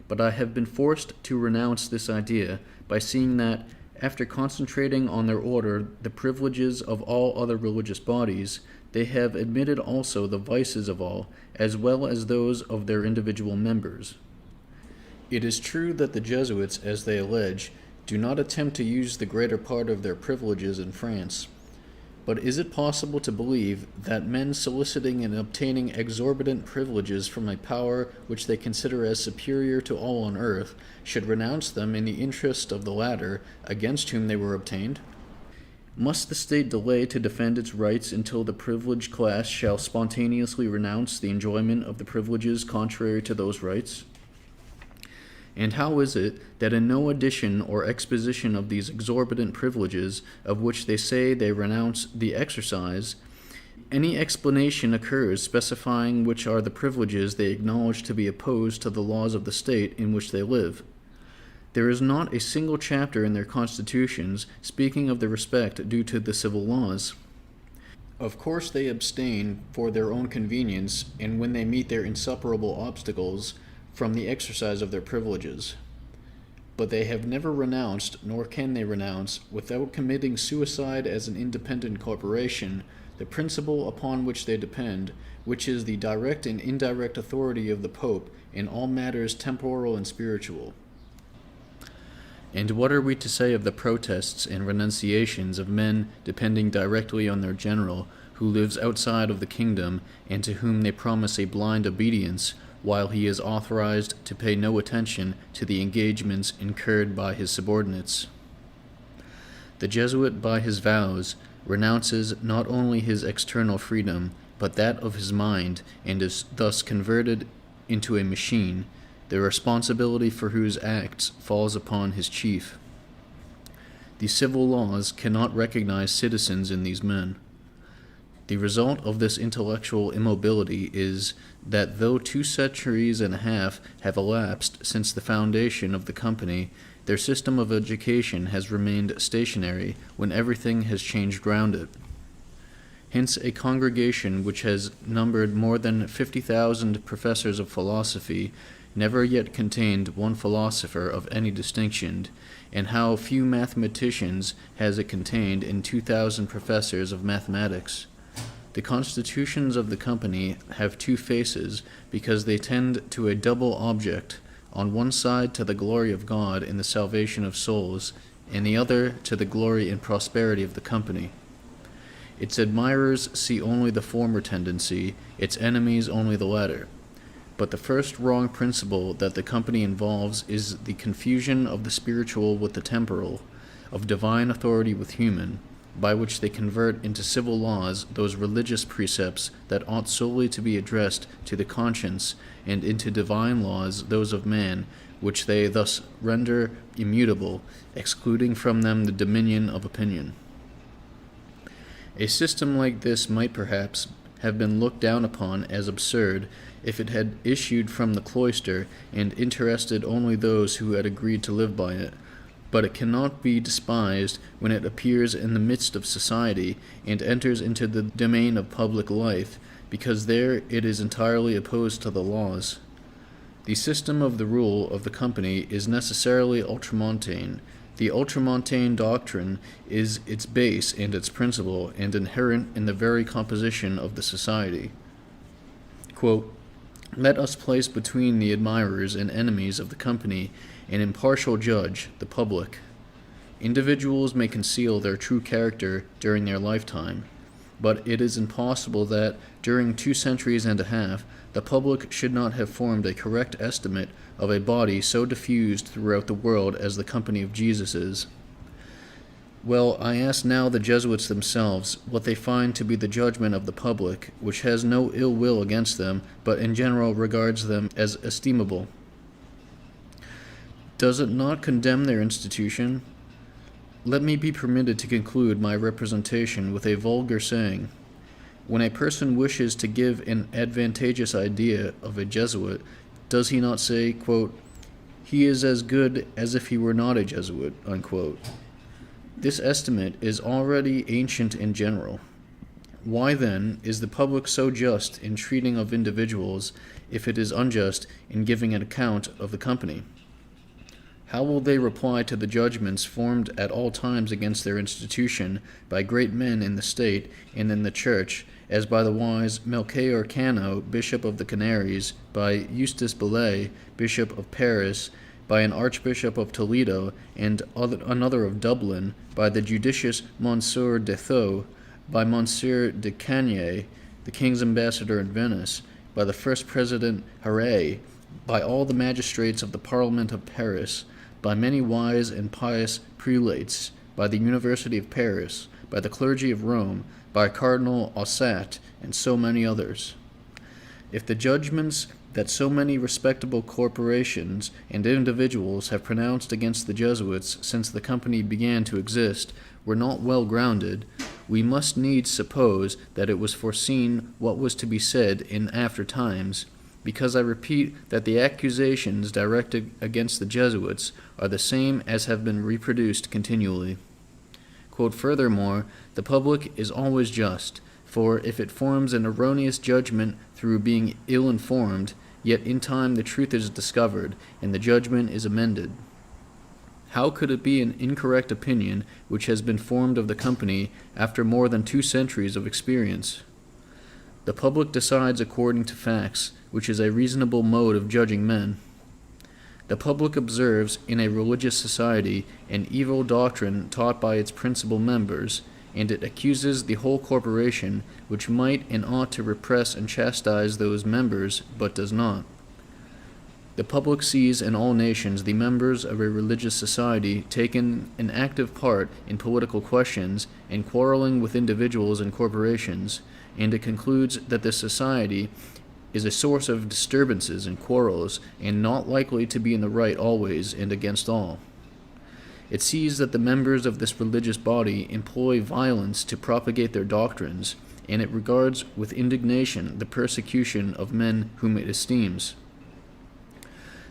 but I have been forced to renounce this idea by seeing that, after concentrating on their order the privileges of all other religious bodies, they have admitted also the vices of all, as well as those of their individual members. It is true that the Jesuits, as they allege, do not attempt to use the greater part of their privileges in France. But is it possible to believe that men soliciting and obtaining exorbitant privileges from a power which they consider as superior to all on earth should renounce them in the interest of the latter, against whom they were obtained? Must the state delay to defend its rights until the privileged class shall spontaneously renounce the enjoyment of the privileges contrary to those rights? And how is it that in no addition or exposition of these exorbitant privileges, of which they say they renounce the exercise, any explanation occurs specifying which are the privileges they acknowledge to be opposed to the laws of the state in which they live? There is not a single chapter in their constitutions speaking of the respect due to the civil laws. Of course they abstain for their own convenience, and when they meet their insuperable obstacles, from the exercise of their privileges. But they have never renounced, nor can they renounce, without committing suicide as an independent corporation, the principle upon which they depend, which is the direct and indirect authority of the Pope in all matters temporal and spiritual. And what are we to say of the protests and renunciations of men depending directly on their general, who lives outside of the kingdom, and to whom they promise a blind obedience, while he is authorized to pay no attention to the engagements incurred by his subordinates? The Jesuit, by his vows, renounces not only his external freedom, but that of his mind, and is thus converted into a machine, the responsibility for whose acts falls upon his chief. The civil laws cannot recognize citizens in these men. The result of this intellectual immobility is that though 2 centuries and a half have elapsed since the foundation of the company, their system of education has remained stationary when everything has changed round it. Hence, a congregation which has numbered more than 50,000 professors of philosophy never yet contained one philosopher of any distinction, and how few mathematicians has it contained in 2,000 professors of mathematics. The constitutions of the company have 2 faces, because they tend to a double object, on one side to the glory of God in the salvation of souls, and the other to the glory and prosperity of the company. Its admirers see only the former tendency, its enemies only the latter. But the first wrong principle that the company involves is the confusion of the spiritual with the temporal, of divine authority with human, by which they convert into civil laws those religious precepts that ought solely to be addressed to the conscience, and into divine laws those of man, which they thus render immutable, excluding from them the dominion of opinion. A system like this might perhaps have been looked down upon as absurd if it had issued from the cloister and interested only those who had agreed to live by it, but it cannot be despised when it appears in the midst of society and enters into the domain of public life, because there it is entirely opposed to the laws. The system of the rule of the company is necessarily ultramontane. The ultramontane doctrine is its base and its principle, and inherent in the very composition of the society. Quote, "Let us place between the admirers and enemies of the company an impartial judge, the public. Individuals may conceal their true character during their lifetime, but it is impossible that, during 2 centuries and a half, the public should not have formed a correct estimate of a body so diffused throughout the world as the Company of Jesus is. Well, I ask now the Jesuits themselves what they find to be the judgment of the public, which has no ill will against them, but in general regards them as estimable. Does it not condemn their institution? Let me be permitted to conclude my representation with a vulgar saying. When a person wishes to give an advantageous idea of a Jesuit, does he not say, quote, "He is as good as if he were not a Jesuit," unquote? This estimate is already ancient and general. Why, then, is the public so just in treating of individuals, if it is unjust in giving an account of the company? How will they reply to the judgments formed at all times against their institution by great men in the state and in the church, as by the wise Melchior Cano, Bishop of the Canaries, by Eustace Belay, Bishop of Paris, by an Archbishop of Toledo, and another of Dublin, by the judicious Monsieur de Thou, by Monsieur de Cagny, the King's ambassador in Venice, by the first President Harrey, by all the magistrates of the Parliament of Paris, by many wise and pious prelates, by the University of Paris, by the clergy of Rome, by Cardinal Ossat, and so many others. If the judgments that so many respectable corporations and individuals have pronounced against the Jesuits since the company began to exist were not well grounded, we must needs suppose that it was foreseen what was to be said in after times, because I repeat that the accusations directed against the Jesuits are the same as have been reproduced continually. Quote, "Furthermore, the public is always just, for if it forms an erroneous judgment through being ill-informed, yet in time the truth is discovered, and the judgment is amended. How could it be an incorrect opinion which has been formed of the company after more than 2 centuries of experience? The public decides according to facts, which is a reasonable mode of judging men. The public observes, in a religious society, an evil doctrine taught by its principal members, and it accuses the whole corporation, which might and ought to repress and chastise those members, but does not. The public sees in all nations the members of a religious society taking an active part in political questions and quarreling with individuals and corporations, and it concludes that the society is a source of disturbances and quarrels, and not likely to be in the right always and against all. It sees that the members of this religious body employ violence to propagate their doctrines, and it regards with indignation the persecution of men whom it esteems.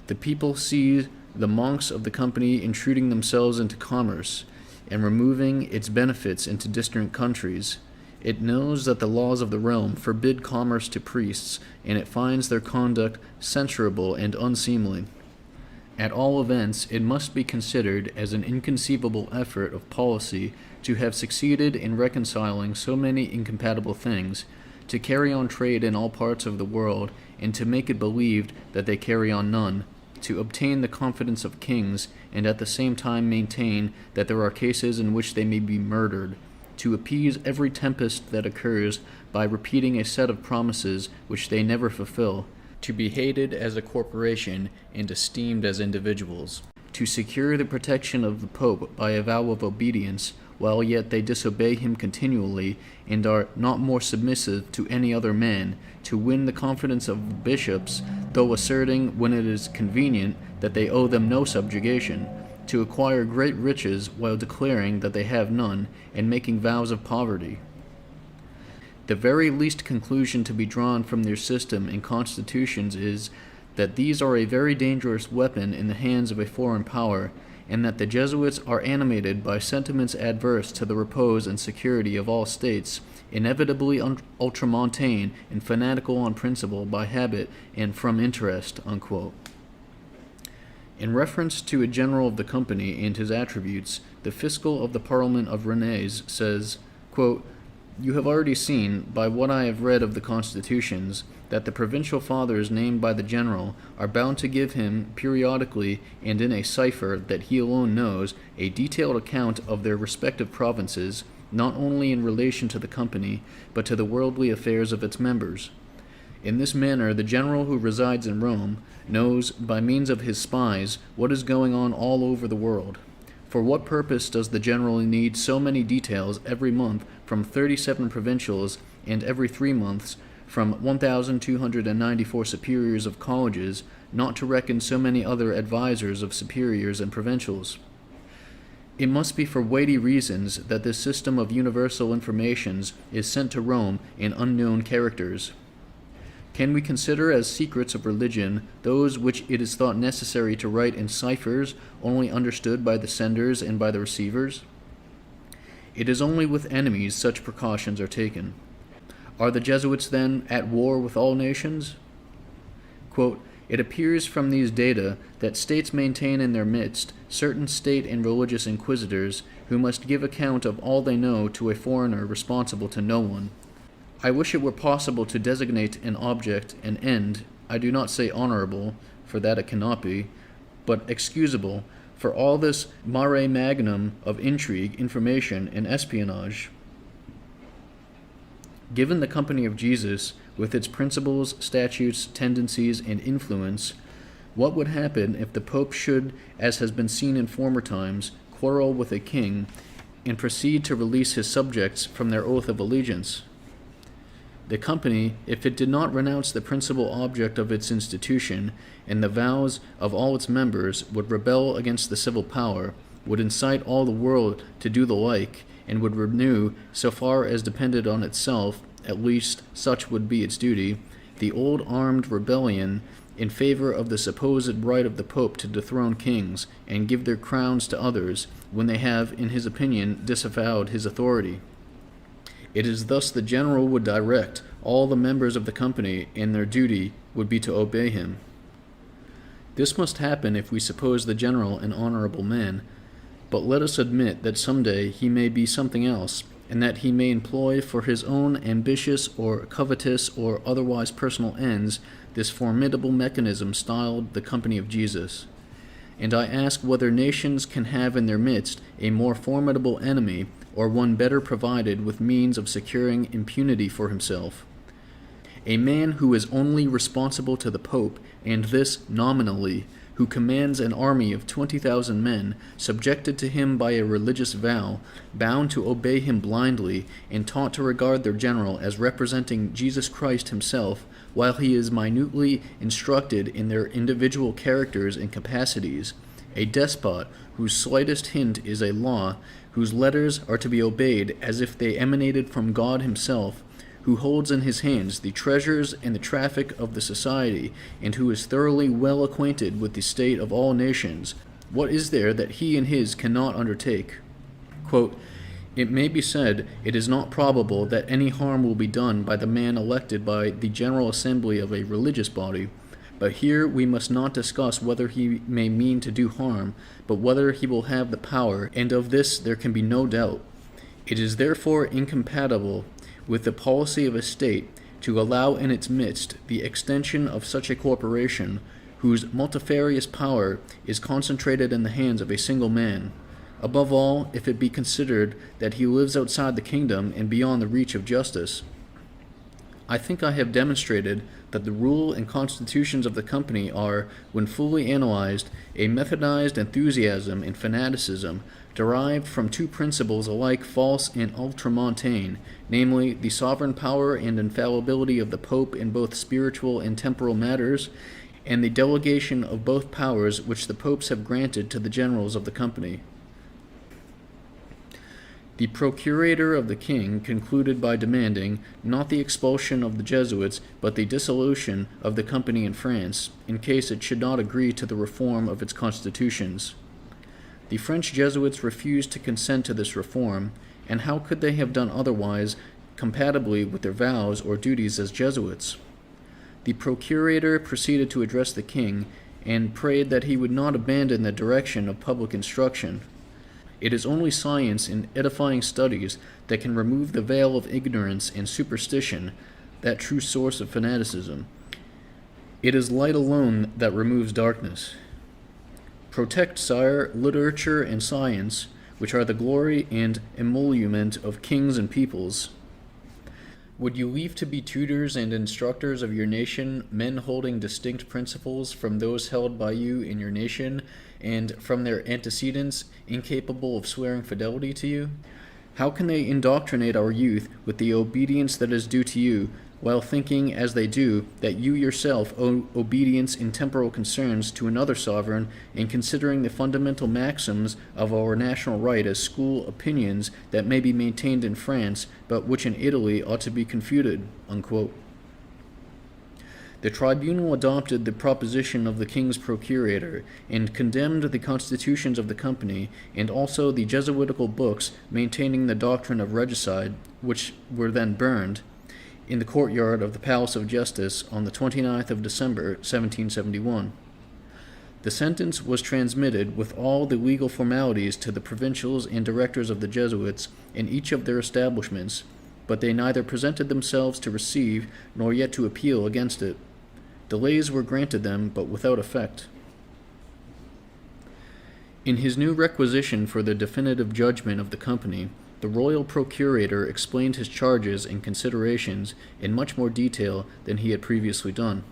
The people see the monks of the company intruding themselves into commerce, and removing its benefits into distant countries. It knows that the laws of the realm forbid commerce to priests, and it finds their conduct censurable and unseemly. At all events, it must be considered as an inconceivable effort of policy to have succeeded in reconciling so many incompatible things, to carry on trade in all parts of the world, and to make it believed that they carry on none, to obtain the confidence of kings, and at the same time maintain that there are cases in which they may be murdered, to appease every tempest that occurs by repeating a set of promises which they never fulfill, to be hated as a corporation and esteemed as individuals, to secure the protection of the Pope by a vow of obedience, while yet they disobey him continually, and are not more submissive to any other man, to win the confidence of bishops, though asserting, when it is convenient, that they owe them no subjugation, to acquire great riches while declaring that they have none, and making vows of poverty. The very least conclusion to be drawn from their system and constitutions is that these are a very dangerous weapon in the hands of a foreign power, and that the Jesuits are animated by sentiments adverse to the repose and security of all states, inevitably ultramontane and fanatical on principle by habit and from interest." Unquote. In reference to a general of the company and his attributes, the fiscal of the Parliament of Rennes says, quote, "You have already seen, by what I have read of the constitutions, that the provincial fathers named by the general are bound to give him periodically and in a cipher that he alone knows a detailed account of their respective provinces, not only in relation to the company, but to the worldly affairs of its members. In this manner the general who resides in Rome knows, by means of his spies, what is going on all over the world. For what purpose does the general need so many details every month from 37 provincials, and every 3 months from 1,294 superiors of colleges, not to reckon so many other advisers of superiors and provincials? It must be for weighty reasons that this system of universal informations is sent to Rome in unknown characters. Can we consider as secrets of religion those which it is thought necessary to write in ciphers only understood by the senders and by the receivers? It is only with enemies such precautions are taken. Are the Jesuits, then, at war with all nations? Quote, "It appears from these data that states maintain in their midst certain state and religious inquisitors who must give account of all they know to a foreigner responsible to no one. I wish it were possible to designate an object, an end, I do not say honorable, for that it cannot be, but excusable, for all this mare magnum of intrigue, information, and espionage. Given the company of Jesus, with its principles, statutes, tendencies, and influence, what would happen if the Pope should, as has been seen in former times, quarrel with a king, and proceed to release his subjects from their oath of allegiance? The company, if it did not renounce the principal object of its institution and the vows of all its members, would rebel against the civil power, would incite all the world to do the like, and would renew, so far as depended on itself, at least such would be its duty, the old armed rebellion in favor of the supposed right of the Pope to dethrone kings and give their crowns to others, when they have, in his opinion, disavowed his authority. It is thus the general would direct all the members of the company, and their duty would be to obey him. This must happen if we suppose the general an honorable man, but let us admit that some day he may be something else, and that he may employ for his own ambitious or covetous or otherwise personal ends this formidable mechanism styled the company of Jesus. And I ask whether nations can have in their midst a more formidable enemy, or one better provided with means of securing impunity for himself. A man who is only responsible to the Pope, and this nominally, who commands an army of 20,000 men, subjected to him by a religious vow, bound to obey him blindly, and taught to regard their general as representing Jesus Christ himself, while he is minutely instructed in their individual characters and capacities, a despot whose slightest hint is a law, whose letters are to be obeyed as if they emanated from God himself, who holds in his hands the treasures and the traffic of the society, and who is thoroughly well acquainted with the state of all nations, what is there that he and his cannot undertake? Quote, "It may be said, it is not probable that any harm will be done by the man elected by the General Assembly of a religious body, but here we must not discuss whether he may mean to do harm, but whether he will have the power, and of this there can be no doubt. It is therefore incompatible with the policy of a state to allow in its midst the extension of such a corporation, whose multifarious power is concentrated in the hands of a single man, above all, if it be considered that he lives outside the kingdom and beyond the reach of justice. I think I have demonstrated that the rule and constitutions of the company are, when fully analyzed, a methodized enthusiasm and fanaticism derived from two principles alike false and ultramontane, namely, the sovereign power and infallibility of the Pope in both spiritual and temporal matters, and the delegation of both powers which the popes have granted to the generals of the company. The procurator of the king concluded by demanding, not the expulsion of the Jesuits, but the dissolution of the company in France, in case it should not agree to the reform of its constitutions. The French Jesuits refused to consent to this reform, and how could they have done otherwise compatibly with their vows or duties as Jesuits? The procurator proceeded to address the king, and prayed that he would not abandon the direction of public instruction. It is only science and edifying studies that can remove the veil of ignorance and superstition, that true source of fanaticism. It is light alone that removes darkness. Protect, sire, literature and science, which are the glory and emolument of kings and peoples. Would you leave to be tutors and instructors of your nation men holding distinct principles from those held by you in your nation, and from their antecedents incapable of swearing fidelity to you? How can they indoctrinate our youth with the obedience that is due to you, while thinking, as they do, that you yourself owe obedience in temporal concerns to another sovereign, and considering the fundamental maxims of our national right as school opinions that may be maintained in France, but which in Italy ought to be confuted?" Unquote. The tribunal adopted the proposition of the king's procurator, and condemned the constitutions of the company, and also the Jesuitical books maintaining the doctrine of regicide, which were then burned, in the courtyard of the Palace of Justice on the 29th of December, 1771. The sentence was transmitted with all the legal formalities to the provincials and directors of the Jesuits in each of their establishments, but they neither presented themselves to receive nor yet to appeal against it. Delays were granted them, but without effect. In his new requisition for the definitive judgment of the company, the royal procurator explained his charges and considerations in much more detail than he had previously done.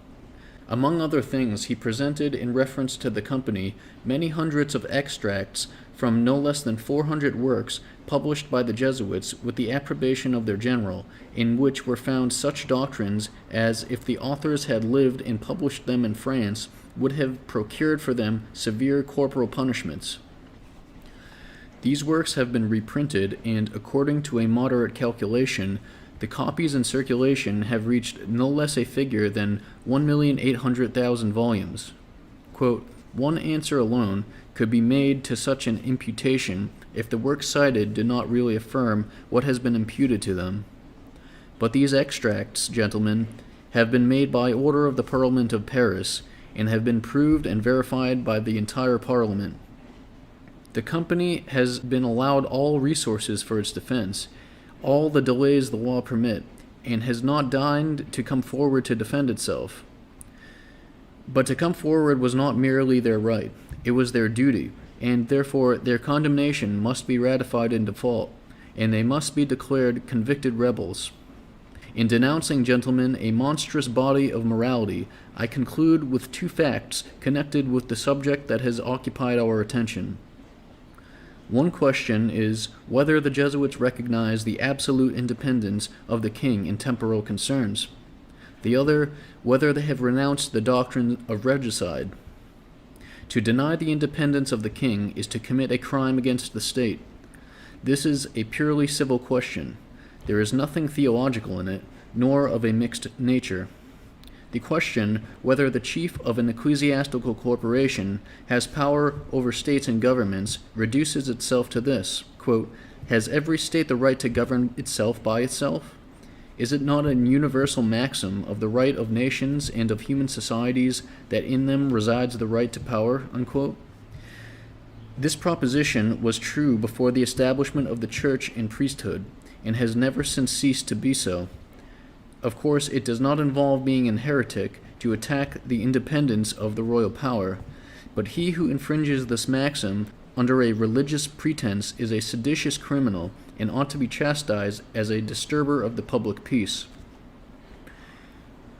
Among other things, he presented, in reference to the company, many hundreds of extracts from no less than 400 works published by the Jesuits with the approbation of their general, in which were found such doctrines as, if the authors had lived and published them in France, would have procured for them severe corporal punishments. These works have been reprinted, and according to a moderate calculation, the copies in circulation have reached no less a figure than 1,800,000 volumes. Quote, "One answer alone could be made to such an imputation if the works cited did not really affirm what has been imputed to them. But these extracts, gentlemen, have been made by order of the Parliament of Paris, and have been proved and verified by the entire Parliament. The company has been allowed all resources for its defense, all the delays the law permit, and has not deigned to come forward to defend itself. But to come forward was not merely their right, it was their duty, and therefore their condemnation must be ratified in default, and they must be declared convicted rebels. In denouncing, gentlemen, a monstrous body of morality, I conclude with two facts connected with the subject that has occupied our attention. One question is whether the Jesuits recognize the absolute independence of the king in temporal concerns. The other, whether they have renounced the doctrine of regicide. To deny the independence of the king is to commit a crime against the state. This is a purely civil question. There is nothing theological in it, nor of a mixed nature. The question whether the chief of an ecclesiastical corporation has power over states and governments reduces itself to this, quote, has every state the right to govern itself by itself? Is it not an universal maxim of the right of nations and of human societies that in them resides the right to power, unquote? This proposition was true before the establishment of the church and priesthood, and has never since ceased to be so. Of course, it does not involve being an heretic to attack the independence of the royal power, but he who infringes this maxim under a religious pretense is a seditious criminal and ought to be chastised as a disturber of the public peace.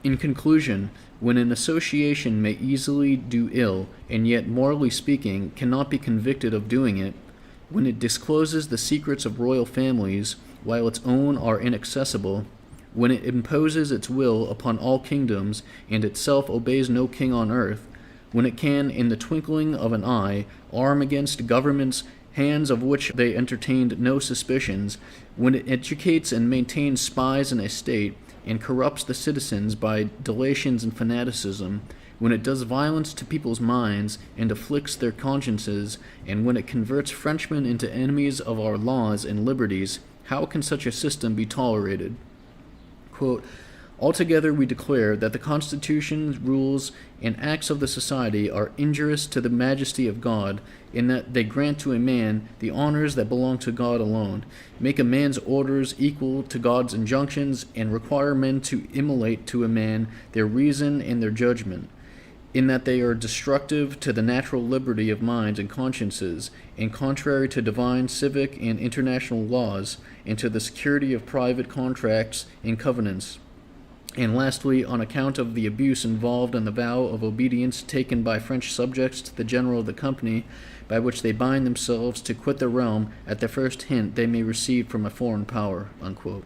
In conclusion, when an association may easily do ill, and yet, morally speaking, cannot be convicted of doing it, when it discloses the secrets of royal families, while its own are inaccessible, when it imposes its will upon all kingdoms, and itself obeys no king on earth, when it can, in the twinkling of an eye, arm against governments, hands of which they entertained no suspicions, when it educates and maintains spies in a state, and corrupts the citizens by delations and fanaticism, when it does violence to people's minds and afflicts their consciences, and when it converts Frenchmen into enemies of our laws and liberties, how can such a system be tolerated? Quote, altogether we declare that the constitutions, rules, and acts of the society are injurious to the majesty of God, in that they grant to a man the honors that belong to God alone, make a man's orders equal to God's injunctions, and require men to immolate to a man their reason and their judgment, in that they are destructive to the natural liberty of minds and consciences, and contrary to divine, civic, and international laws, and to the security of private contracts and covenants. And lastly, on account of the abuse involved in the vow of obedience taken by French subjects to the general of the company, by which they bind themselves to quit the realm at the first hint they may receive from a foreign power, unquote.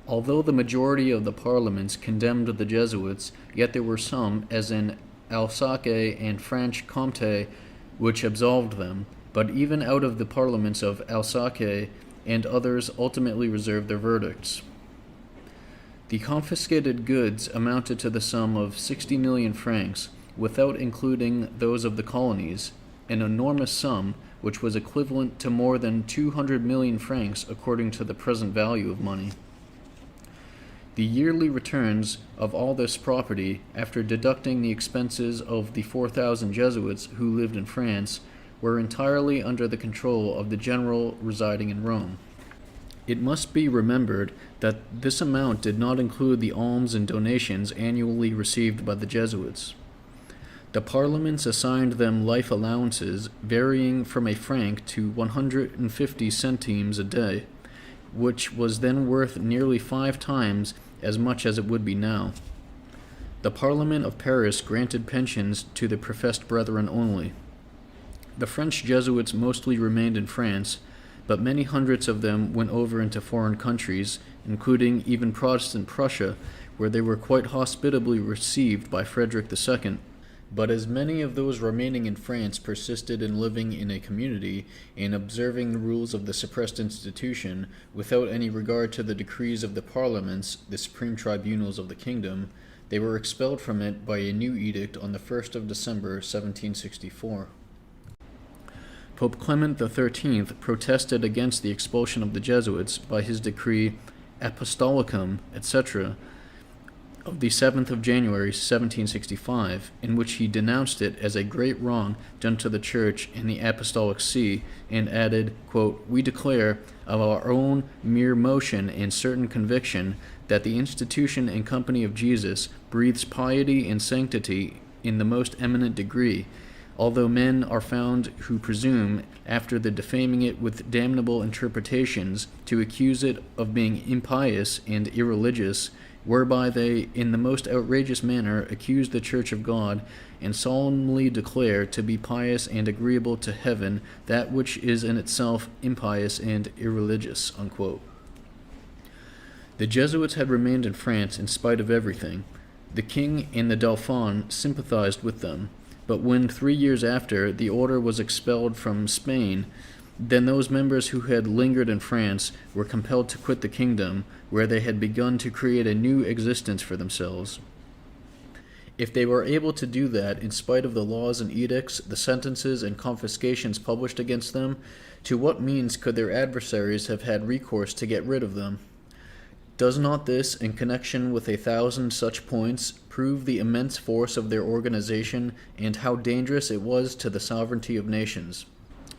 Although the majority of the parliaments condemned the Jesuits, yet there were some, as in Alsace and Franche-Comté, which absolved them, but even out of the parliaments of Alsace and others ultimately reserved their verdicts. The confiscated goods amounted to the sum of 60 million francs, without including those of the colonies, an enormous sum which was equivalent to more than 200 million francs according to the present value of money. The yearly returns of all this property, after deducting the expenses of the 4,000 Jesuits who lived in France, were entirely under the control of the general residing in Rome. It must be remembered that this amount did not include the alms and donations annually received by the Jesuits. The parliaments assigned them life allowances varying from a franc to 150 centimes a day, which was then worth nearly 5 times as much as it would be now. The Parliament of Paris granted pensions to the professed brethren only. The French Jesuits mostly remained in France, but many hundreds of them went over into foreign countries, including even Protestant Prussia, where they were quite hospitably received by Frederick II. But as many of those remaining in France persisted in living in a community and observing the rules of the suppressed institution, without any regard to the decrees of the parliaments, the supreme tribunals of the kingdom, they were expelled from it by a new edict on the 1st of December, 1764. Pope Clement XIII protested against the expulsion of the Jesuits by his decree Apostolicum, etc., of the 7th of January, 1765, in which he denounced it as a great wrong done to the Church and the Apostolic See, and added, quote, we declare, of our own mere motion and certain conviction, that the institution and company of Jesus breathes piety and sanctity in the most eminent degree, although men are found who presume, after the defaming it with damnable interpretations, to accuse it of being impious and irreligious, whereby they, in the most outrageous manner, accuse the Church of God, and solemnly declare to be pious and agreeable to heaven that which is in itself impious and irreligious, unquote. The Jesuits had remained in France in spite of everything. The king and the Dauphin sympathized with them, but when 3 years after the order was expelled from Spain, Then those members who had lingered in France were compelled to quit the kingdom, where they had begun to create a new existence for themselves. If they were able to do that in spite of the laws and edicts, the sentences and confiscations published against them, to what means could their adversaries have had recourse to get rid of them? Does not this, in connection with 1,000 such points, prove the immense force of their organization and how dangerous it was to the sovereignty of nations?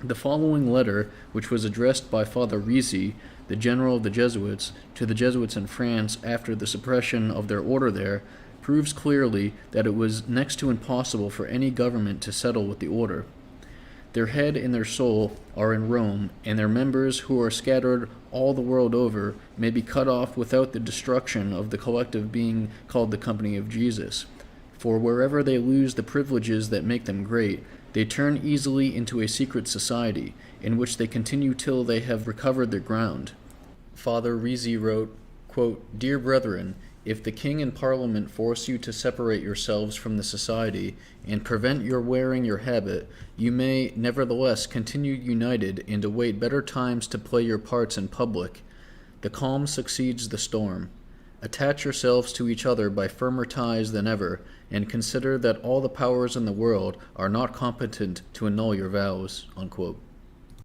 The following letter, which was addressed by Father Risi, the general of the Jesuits, to the Jesuits in France after the suppression of their order there, proves clearly that it was next to impossible for any government to settle with the order. Their head and their soul are in Rome, and their members, who are scattered all the world over, may be cut off without the destruction of the collective being called the Company of Jesus. For wherever they lose the privileges that make them great, they turn easily into a secret society, in which they continue till they have recovered their ground. Father Risi wrote, quote, "Dear brethren, if the king and parliament force you to separate yourselves from the society, and prevent your wearing your habit, you may, nevertheless, continue united, and await better times to play your parts in public. The calm succeeds the storm. Attach yourselves to each other by firmer ties than ever, and consider that all the powers in the world are not competent to annul your vows." Unquote.